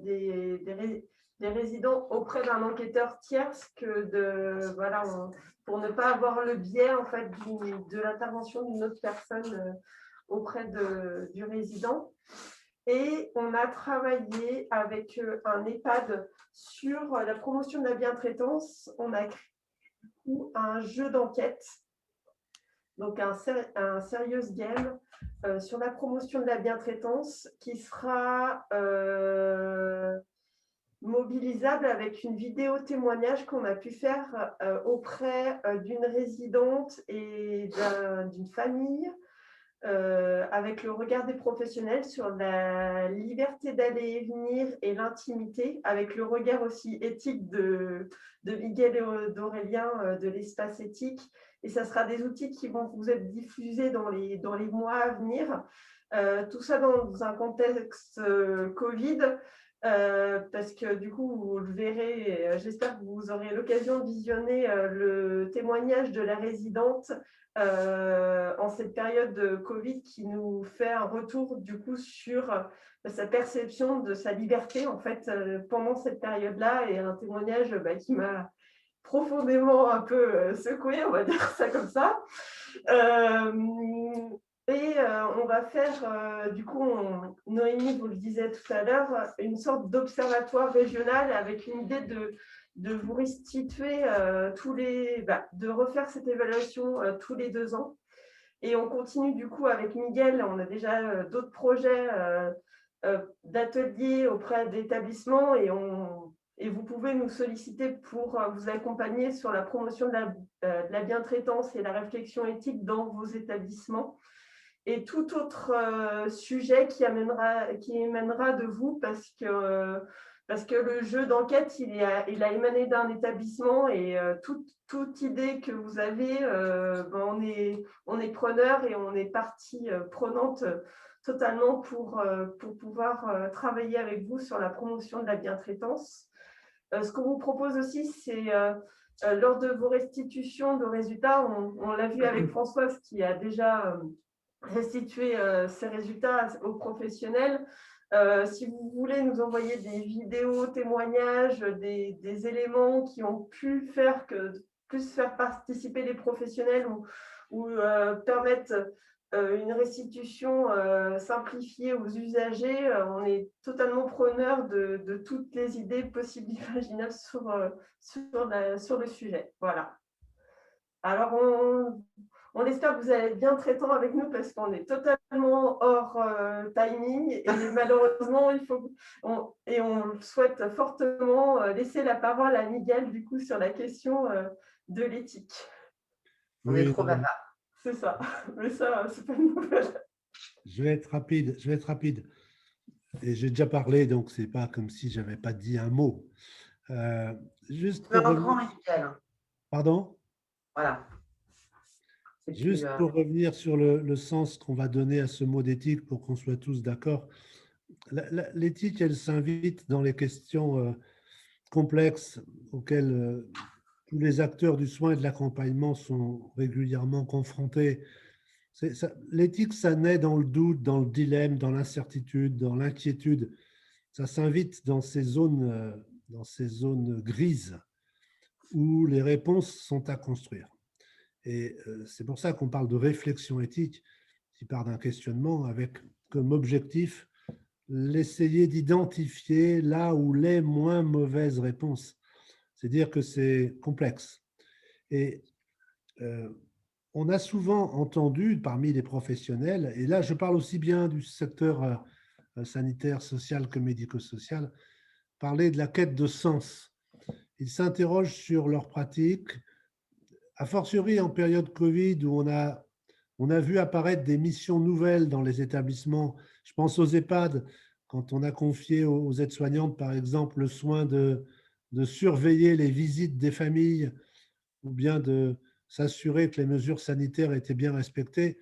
des résidents auprès d'un enquêteur tierce que voilà, pour ne pas avoir le biais en fait de l'intervention d'une autre personne auprès du résident. Et on a travaillé avec un EHPAD sur la promotion de la bientraitance. On a créé un jeu d'enquête, donc un serious game sur la promotion de la bientraitance qui sera mobilisable avec une vidéo témoignage qu'on a pu faire auprès d'une résidente et d'une famille avec le regard des professionnels sur la liberté d'aller et venir et l'intimité, avec le regard aussi éthique de Miguel et d'Aurélien de l'espace éthique. Et ça sera des outils qui vont vous être diffusés dans les mois à venir. Tout ça dans un contexte Covid. Parce que du coup, vous le verrez, j'espère que vous aurez l'occasion de visionner le témoignage de la résidente en cette période de Covid qui nous fait un retour du coup sur sa perception de sa liberté en fait pendant cette période-là, et un témoignage qui m'a profondément un peu secouée, on va dire ça comme ça. Et on va faire, du coup, Noémie vous le disait tout à l'heure, une sorte d'observatoire régional avec une idée de vous restituer de refaire cette évaluation tous les 2 ans. Et on continue du coup avec Miguel, on a déjà d'autres projets d'ateliers auprès d'établissements et vous pouvez nous solliciter pour vous accompagner sur la promotion de la bientraitance et la réflexion éthique dans vos établissements. Et tout autre sujet qui émanera de vous, parce que le jeu d'enquête, il a émané d'un établissement, et toute idée que vous avez, on est preneur et on est partie prenante totalement pour pouvoir travailler avec vous sur la promotion de la bientraitance. Ce qu'on vous propose aussi, c'est lors de vos restitutions de résultats, on l'a vu avec Françoise qui a déjà restitué ces résultats aux professionnels. Si vous voulez nous envoyer des vidéos, témoignages, des éléments qui ont pu faire participer les professionnels ou permettre une restitution simplifiée aux usagers, on est totalement preneur de toutes les idées possibles et imaginables sur le sujet. Voilà. Alors, on espère que vous allez être bien traitant avec nous parce qu'on est totalement hors timing et malheureusement, on souhaite fortement laisser la parole à Miguel du coup sur la question de l'éthique. On est trop bavard. C'est ça, mais ça, c'est pas une nouvelle. Je vais être rapide. Et j'ai déjà parlé, donc c'est pas comme si j'avais pas dit un mot. Juste pour Pardon ? Voilà. Juste pour revenir sur le sens qu'on va donner à ce mot d'éthique pour qu'on soit tous d'accord. L'éthique, elle s'invite dans les questions complexes auxquelles tous les acteurs du soin et de l'accompagnement sont régulièrement confrontés. L'éthique, ça naît dans le doute, dans le dilemme, dans l'incertitude, dans l'inquiétude. Ça s'invite dans ces zones grises où les réponses sont à construire. Et c'est pour ça qu'on parle de réflexion éthique, qui part d'un questionnement avec comme objectif l'essayer d'identifier là où les moins mauvaises réponses. C'est-à-dire que c'est complexe. Et on a souvent entendu parmi les professionnels, et là je parle aussi bien du secteur sanitaire, social que médico-social, parler de la quête de sens. Ils s'interrogent sur leurs pratiques, a fortiori en période Covid où on a vu apparaître des missions nouvelles dans les établissements. Je pense aux EHPAD, quand on a confié aux aides-soignantes, par exemple, le soin de surveiller les visites des familles ou bien de s'assurer que les mesures sanitaires étaient bien respectées.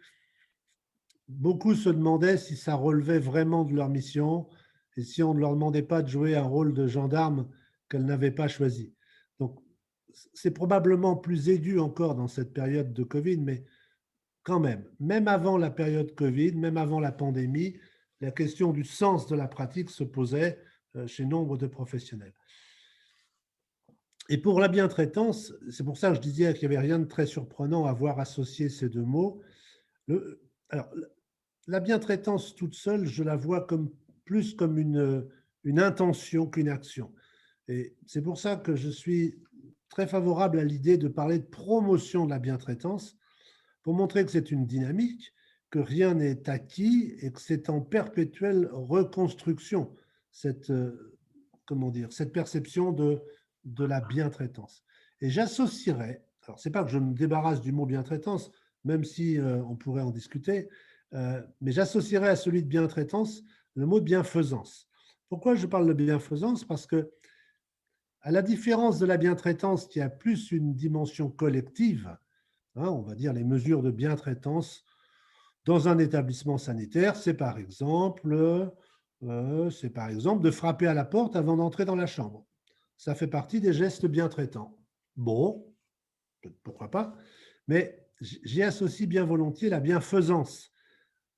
beaucoup se demandaient si ça relevait vraiment de leur mission et si on ne leur demandait pas de jouer un rôle de gendarme qu'elles n'avaient pas choisi. Donc, c'est probablement plus aigu encore dans cette période de Covid, mais quand même avant la période Covid, même avant la pandémie, la question du sens de la pratique se posait chez nombre de professionnels. Et pour la bientraitance, c'est pour ça que je disais qu'il n'y avait rien de très surprenant à voir associer ces deux mots. Alors, la bientraitance toute seule, je la vois plus comme une intention qu'une action. Et c'est pour ça que je suis très favorable à l'idée de parler de promotion de la bientraitance, pour montrer que c'est une dynamique, que rien n'est acquis et que c'est en perpétuelle reconstruction, cette perception de la bientraitance. Et j'associerais, alors ce n'est pas que je me débarrasse du mot bientraitance, même si on pourrait en discuter, mais j'associerais à celui de bientraitance le mot de bienfaisance. Pourquoi je parle de bienfaisance? Parce que, à la différence de la bientraitance qui a plus une dimension collective, on va dire les mesures de bientraitance dans un établissement sanitaire, c'est par exemple de frapper à la porte avant d'entrer dans la chambre. Ça fait partie des gestes bientraitants. Bon, pourquoi pas, mais j'y associe bien volontiers la bienfaisance,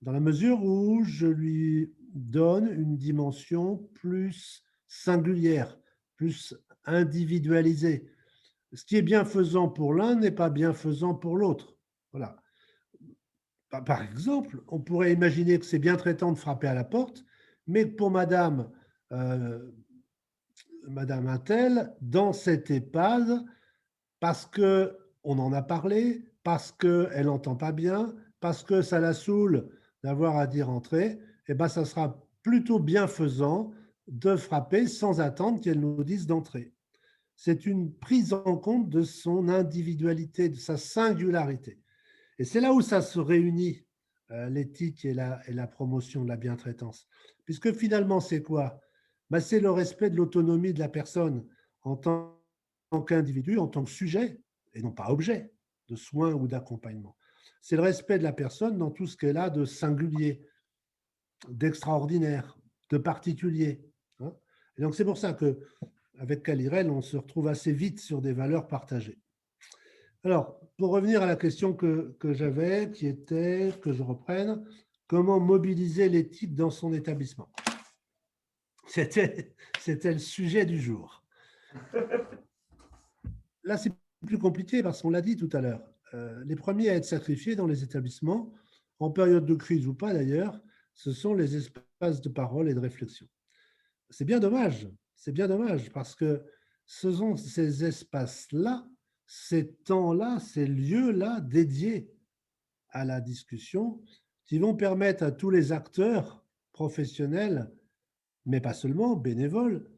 dans la mesure où je lui donne une dimension plus singulière, plus individualisée. Ce qui est bienfaisant pour l'un n'est pas bienfaisant pour l'autre. Voilà. Par exemple, on pourrait imaginer que c'est bientraitant de frapper à la porte, mais que pour madame Untel, dans cette EHPAD, parce qu'on en a parlé, parce qu'elle n'entend pas bien, parce que ça la saoule d'avoir à dire entrer, eh ben, ça sera plutôt bienfaisant de frapper sans attendre qu'elle nous dise d'entrer. C'est une prise en compte de son individualité, de sa singularité. Et c'est là où ça se réunit, l'éthique et la promotion de la bientraitance. Puisque finalement, c'est quoi? Ben, c'est le respect de l'autonomie de la personne en tant qu'individu, en tant que sujet, et non pas objet de soins ou d'accompagnement. C'est le respect de la personne dans tout ce qu'elle a de singulier, d'extraordinaire, de particulier. Et donc, c'est pour ça que avec Calirel, on se retrouve assez vite sur des valeurs partagées. Alors, pour revenir à la question que j'avais, qui était, que je reprenne, comment mobiliser l'éthique dans son établissement? C'était le sujet du jour. Là, c'est plus compliqué parce qu'on l'a dit tout à l'heure. Les premiers à être sacrifiés dans les établissements, en période de crise ou pas d'ailleurs, ce sont les espaces de parole et de réflexion. C'est bien dommage parce que ce sont ces espaces-là, ces temps-là, ces lieux-là dédiés à la discussion qui vont permettre à tous les acteurs professionnels, mais pas seulement, bénévoles,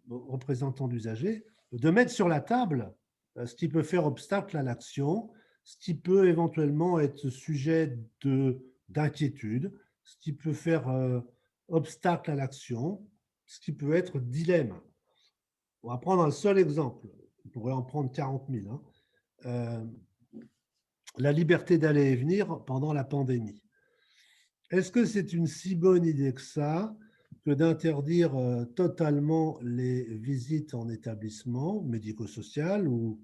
représentants d'usagers, de mettre sur la table ce qui peut faire obstacle à l'action, ce qui peut éventuellement être sujet d'inquiétude, ce qui peut faire obstacle à l'action, ce qui peut être dilemme. On va prendre un seul exemple, on pourrait en prendre 40 000. La liberté d'aller et venir pendant la pandémie. Est-ce que c'est une si bonne idée que ça, que d'interdire totalement les visites en établissement médico-social ou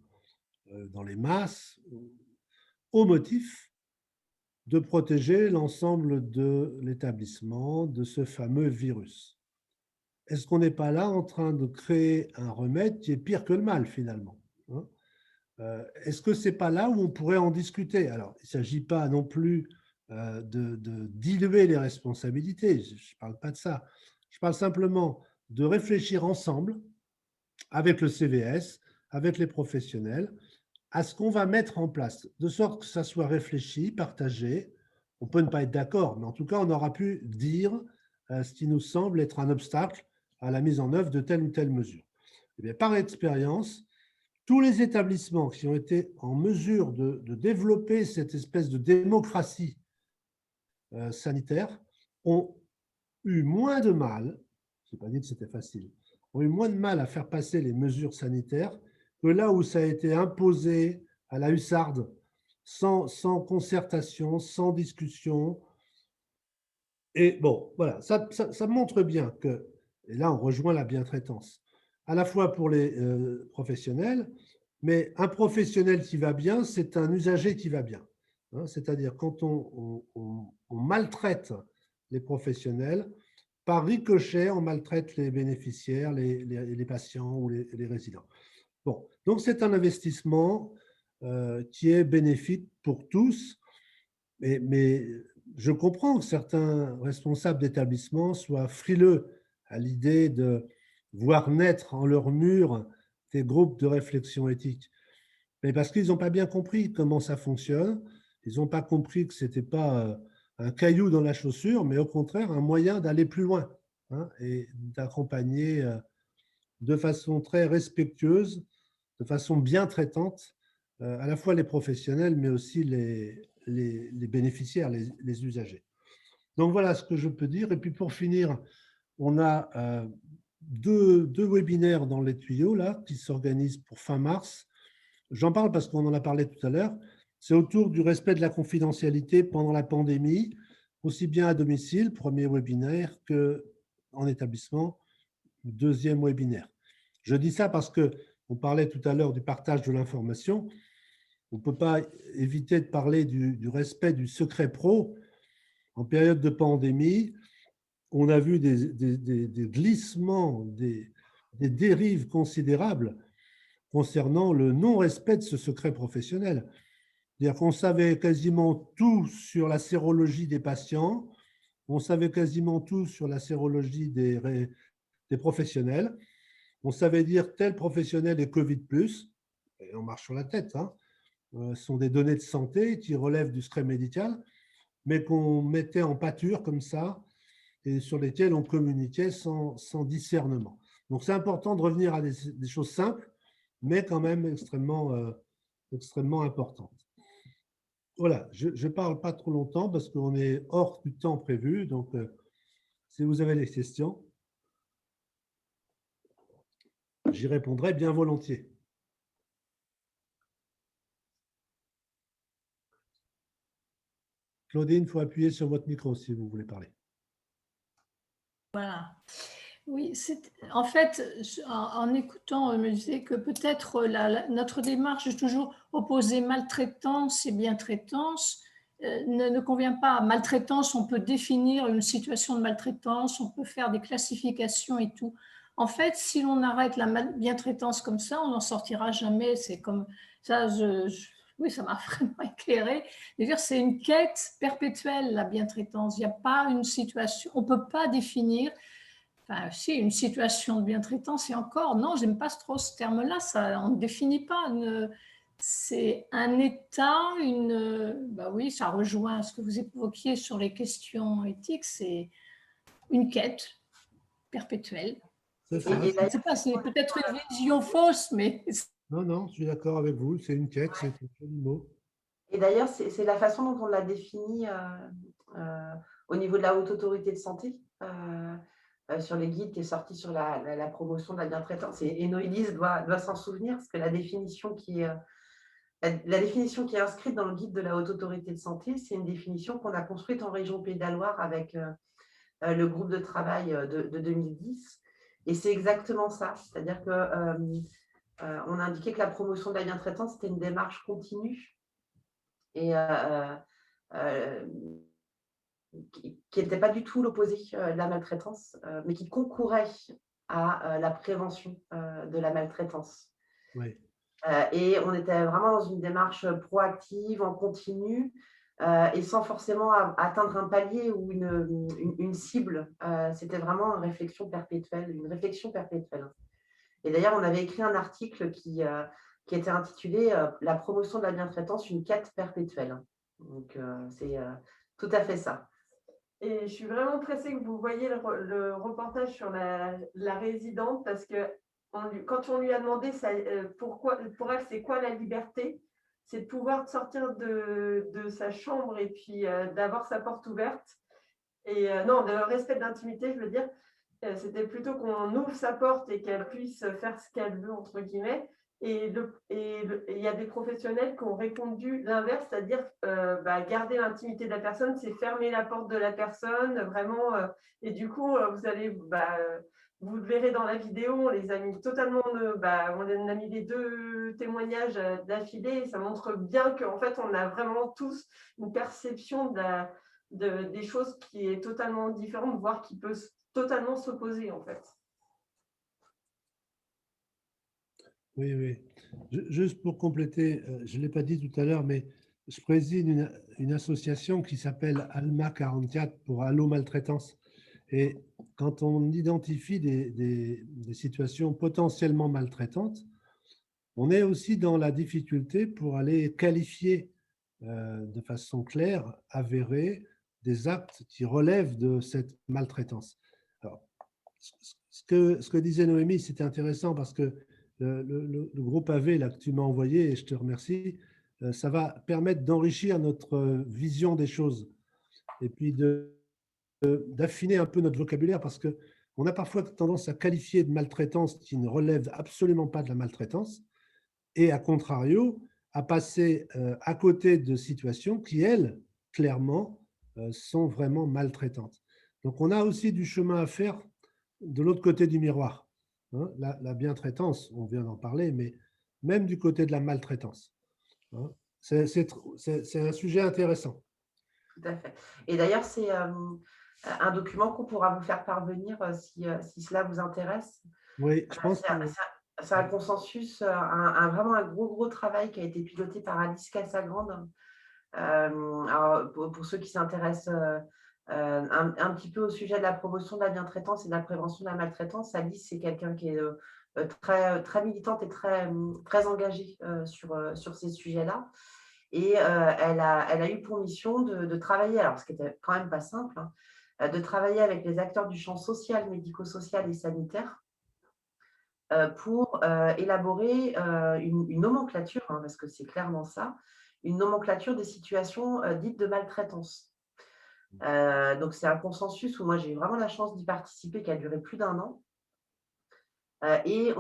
dans les masses, au motif de protéger l'ensemble de l'établissement de ce fameux virus? Est-ce qu'on n'est pas là en train de créer un remède qui est pire que le mal, finalement? Est-ce que ce n'est pas là où on pourrait en discuter? Alors, il ne s'agit pas non plus de diluer les responsabilités, je ne parle pas de ça. Je parle simplement de réfléchir ensemble, avec le CVS, avec les professionnels, à ce qu'on va mettre en place, de sorte que ça soit réfléchi, partagé. On peut ne pas être d'accord, mais en tout cas, on aura pu dire ce qui nous semble être un obstacle à la mise en œuvre de telle ou telle mesure. Et bien, par expérience, tous les établissements qui ont été en mesure de développer cette espèce de démocratie sanitaire ont eu moins de mal, je n'ai pas dit que c'était facile, ont eu moins de mal à faire passer les mesures sanitaires que là où ça a été imposé à la hussarde, sans concertation, sans discussion. Et bon, voilà, ça montre bien que, et là on rejoint la bientraitance, à la fois pour les professionnels, mais un professionnel qui va bien, c'est un usager qui va bien. Hein, c'est-à-dire quand on maltraite les professionnels, par ricochet, on maltraite les bénéficiaires, les patients ou les résidents. Bon, donc c'est un investissement qui est bénéfique pour tous, mais je comprends que certains responsables d'établissements soient frileux à l'idée de voir naître en leur mur des groupes de réflexion éthique. Mais parce qu'ils n'ont pas bien compris comment ça fonctionne, ils n'ont pas compris que ce n'était pas un caillou dans la chaussure, mais au contraire un moyen d'aller plus loin, hein, et d'accompagner de façon très respectueuse, de façon bien traitante, à la fois les professionnels, mais aussi les bénéficiaires, les usagers. Donc voilà ce que je peux dire. Et puis pour finir, on a deux webinaires dans les tuyaux là, qui s'organisent pour fin mars. J'en parle parce qu'on en a parlé tout à l'heure. C'est autour du respect de la confidentialité pendant la pandémie, aussi bien à domicile, premier webinaire, qu'en établissement, deuxième webinaire. Je dis ça parce qu'on parlait tout à l'heure du partage de l'information. On ne peut pas éviter de parler du respect du secret pro. En période de pandémie, on a vu des glissements, des dérives considérables concernant le non-respect de ce secret professionnel. C'est-à-dire qu'on savait quasiment tout sur la sérologie des patients, on savait quasiment tout sur la sérologie des professionnels, on savait dire tel professionnel est Covid+, et on marche sur la tête, hein. Ce sont des données de santé qui relèvent du secret médical, mais qu'on mettait en pâture comme ça, et sur lesquelles on communiquait sans discernement. Donc c'est important de revenir à des choses simples, mais quand même extrêmement importantes. Voilà, je ne parle pas trop longtemps parce qu'on est hors du temps prévu, donc si vous avez des questions, j'y répondrai bien volontiers. Claudine, il faut appuyer sur votre micro si vous voulez parler. Voilà. Oui, en fait, en écoutant, je me disais que peut-être notre démarche de toujours opposer maltraitance et bientraitance ne convient pas. Maltraitance, on peut définir une situation de maltraitance, on peut faire des classifications et tout. En fait, si l'on arrête la bientraitance comme ça, on n'en sortira jamais. C'est comme ça, oui, ça m'a vraiment éclairé. C'est une quête perpétuelle, la bientraitance. Il n'y a pas une situation, on ne peut pas définir. Enfin, si, une situation de bientraitance, et encore, non, j'aime pas trop ce terme-là, ça, on ne définit pas. C'est un état, bah oui, ça rejoint ce que vous évoquiez sur les questions éthiques, c'est une quête perpétuelle. C'est ça. Je ne sais pas, c'est peut-être une vision fausse, mais… Non, je suis d'accord avec vous, c'est une quête, c'est un joli mot. Et d'ailleurs, c'est la façon dont on l'a défini au niveau de la Haute Autorité de Santé, sur les guides qui est sorti sur la promotion de la bientraitance. Et Noélis doit s'en souvenir, parce que la définition qui est inscrite dans le guide de la Haute Autorité de Santé, c'est une définition qu'on a construite en région Pays de la Loire avec le groupe de travail de 2010. Et c'est exactement ça. C'est-à-dire qu'on a indiqué que la promotion de la bientraitance, c'était une démarche continue et qui n'était pas du tout l'opposé de la maltraitance, mais qui concourait à la prévention de la maltraitance. Oui. Et on était vraiment dans une démarche proactive, en continu, et sans forcément atteindre un palier ou une cible. C'était vraiment une réflexion perpétuelle. Et d'ailleurs, on avait écrit un article qui était intitulé « La promotion de la bientraitance, une quête perpétuelle ». Donc, c'est tout à fait ça. Et je suis vraiment pressée que vous voyez le reportage sur la résidente, parce que quand on lui a demandé pour elle, c'est quoi la liberté, c'est de pouvoir sortir de sa chambre et puis d'avoir sa porte ouverte. Et non, le respect de l'intimité, je veux dire, c'était plutôt qu'on ouvre sa porte et qu'elle puisse faire ce qu'elle veut, entre guillemets, Et il y a des professionnels qui ont répondu l'inverse, c'est-à-dire garder l'intimité de la personne, c'est fermer la porte de la personne, vraiment. Et du coup, vous le verrez dans la vidéo, on les a mis totalement, on a mis les 2 témoignages d'affilée. Ça montre bien qu'en fait, on a vraiment tous une perception des choses qui est totalement différente, voire qui peut totalement s'opposer en fait. Oui, oui. Juste pour compléter, je ne l'ai pas dit tout à l'heure, mais je préside une association qui s'appelle ALMA 44 pour Allo Maltraitance. Et quand on identifie des situations potentiellement maltraitantes, on est aussi dans la difficulté pour aller qualifier de façon claire, avérée, des actes qui relèvent de cette maltraitance. Alors, ce que disait Noémie, c'était intéressant parce que le groupe AV là, que tu m'as envoyé, et je te remercie, ça va permettre d'enrichir notre vision des choses et puis d'affiner un peu notre vocabulaire parce qu'on a parfois tendance à qualifier de maltraitance qui ne relève absolument pas de la maltraitance et, à contrario, à passer à côté de situations qui, elles, clairement, sont vraiment maltraitantes. Donc, on a aussi du chemin à faire de l'autre côté du miroir. Hein, la bientraitance, on vient d'en parler, mais même du côté de la maltraitance. Hein, c'est un sujet intéressant. Tout à fait. Et d'ailleurs, c'est un document qu'on pourra vous faire parvenir si cela vous intéresse. Oui, je pense que… C'est un consensus, vraiment un gros travail qui a été piloté par Alice Casagrande. Alors, pour ceux qui s'intéressent un petit peu au sujet de la promotion de la bientraitance et de la prévention de la maltraitance, Alice, c'est quelqu'un qui est très militante et très engagée sur ces sujets-là. Et elle a eu pour mission de travailler, alors ce qui n'était quand même pas simple, hein, de travailler avec les acteurs du champ social, médico-social et sanitaire pour élaborer une nomenclature, hein, parce que c'est clairement ça, une nomenclature des situations dites de maltraitance. Donc, c'est un consensus où moi, j'ai eu vraiment la chance d'y participer, qui a duré plus d'1 an. Et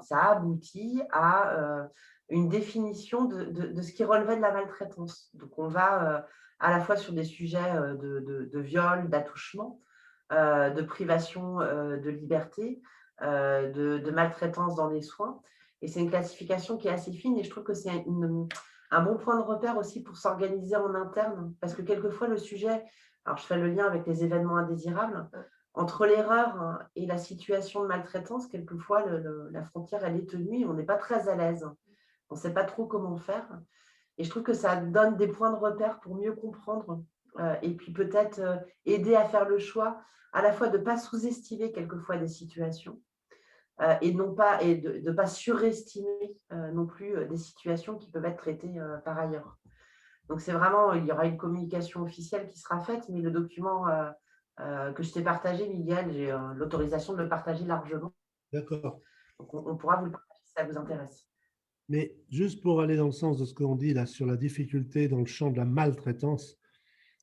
ça a abouti à une définition de ce qui relevait de la maltraitance. Donc, on va à la fois sur des sujets de viol, d'attouchement, de privation de liberté, de maltraitance dans les soins. Et c'est une classification qui est assez fine et je trouve que c'est un bon point de repère aussi pour s'organiser en interne. Parce que quelquefois, le sujet, alors je fais le lien avec les événements indésirables, entre l'erreur et la situation de maltraitance, quelquefois, la frontière, elle est tenue et on n'est pas très à l'aise. On ne sait pas trop comment faire. Et je trouve que ça donne des points de repère pour mieux comprendre et puis peut-être aider à faire le choix à la fois de ne pas sous-estimer quelquefois des situations et de ne pas surestimer non plus des situations qui peuvent être traitées par ailleurs. Donc, c'est vraiment, il y aura une communication officielle qui sera faite, mais le document que je t'ai partagé, Miguel, j'ai l'autorisation de le partager largement. D'accord. Donc, on pourra vous le partager si ça vous intéresse. Mais juste pour aller dans le sens de ce qu'on dit là sur la difficulté dans le champ de la maltraitance,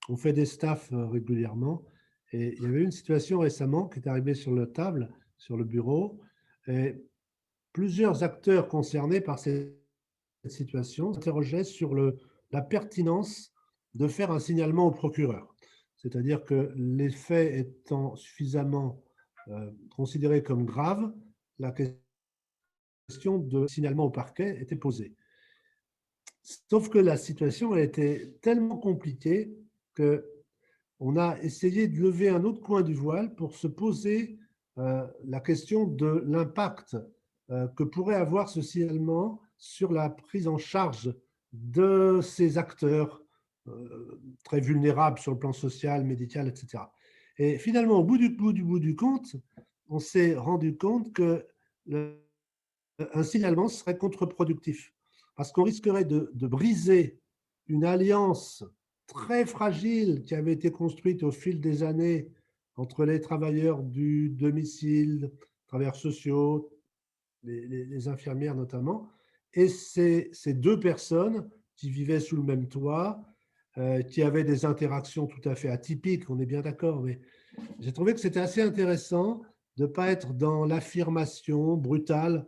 on fait des staffs régulièrement et il y avait une situation récemment qui est arrivée sur la table, sur le bureau, et plusieurs acteurs concernés par cette situation s'interrogeaient sur la pertinence de faire un signalement au procureur. C'est-à-dire que les faits étant suffisamment considérés comme graves, la question de signalement au parquet était posée. Sauf que la situation a été tellement compliquée qu'on a essayé de lever un autre coin du voile pour se poser la question de l'impact que pourrait avoir ce signalement sur la prise en charge de ces acteurs très vulnérables sur le plan social, médical, etc. Et finalement, au bout du compte, on s'est rendu compte que un signalement serait contre-productif parce qu'on risquerait de briser une alliance très fragile qui avait été construite au fil des années entre les travailleurs du domicile, travailleurs sociaux, les infirmières notamment, et ces 2 personnes qui vivaient sous le même toit, qui avaient des interactions tout à fait atypiques, on est bien d'accord, mais j'ai trouvé que c'était assez intéressant de ne pas être dans l'affirmation brutale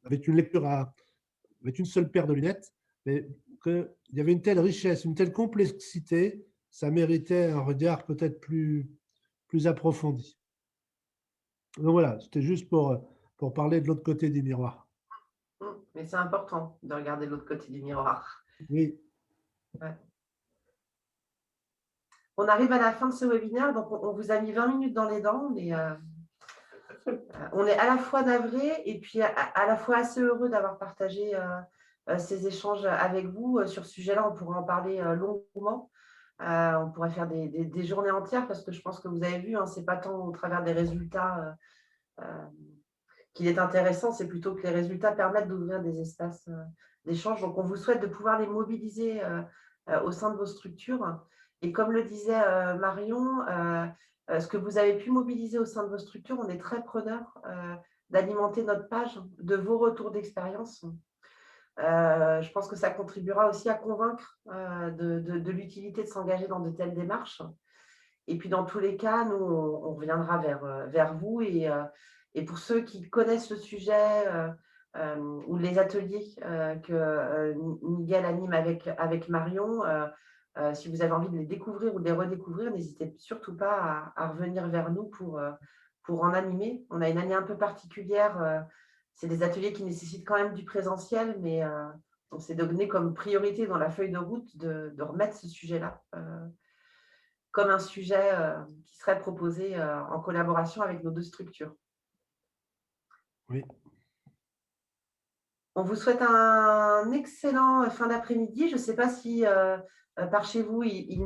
avec une lecture avec une seule paire de lunettes, mais qu'il y avait une telle richesse, une telle complexité, ça méritait un regard peut-être plus approfondi. Donc voilà, c'était juste pour parler de l'autre côté du miroir. Mais c'est important de regarder l'autre côté du miroir. Oui. Ouais. On arrive à la fin de ce webinaire, donc on vous a mis 20 minutes dans les dents, mais on est à la fois navré et puis à la fois assez heureux d'avoir partagé ces échanges avec vous. Sur ce sujet-là, on pourrait en parler longuement. On pourrait faire des journées entières parce que je pense que vous avez vu, hein, ce n'est pas tant au travers des résultats qu'il est intéressant, c'est plutôt que les résultats permettent d'ouvrir des espaces d'échange. Donc, on vous souhaite de pouvoir les mobiliser au sein de vos structures. Et comme le disait Marion, ce que vous avez pu mobiliser au sein de vos structures, on est très preneurs d'alimenter notre page de vos retours d'expérience. Je pense que ça contribuera aussi à convaincre de l'utilité de s'engager dans de telles démarches. Et puis, dans tous les cas, nous, on reviendra vers vous. Et pour ceux qui connaissent le sujet ou les ateliers que Miguel anime avec Marion, si vous avez envie de les découvrir ou de les redécouvrir, n'hésitez surtout pas à revenir vers nous pour en animer. On a une année un peu particulière. C'est des ateliers qui nécessitent quand même du présentiel, mais on s'est donné comme priorité dans la feuille de route de remettre ce sujet-là comme un sujet qui serait proposé en collaboration avec nos deux structures. Oui. On vous souhaite un excellent fin d'après-midi. Je ne sais pas si par chez vous, il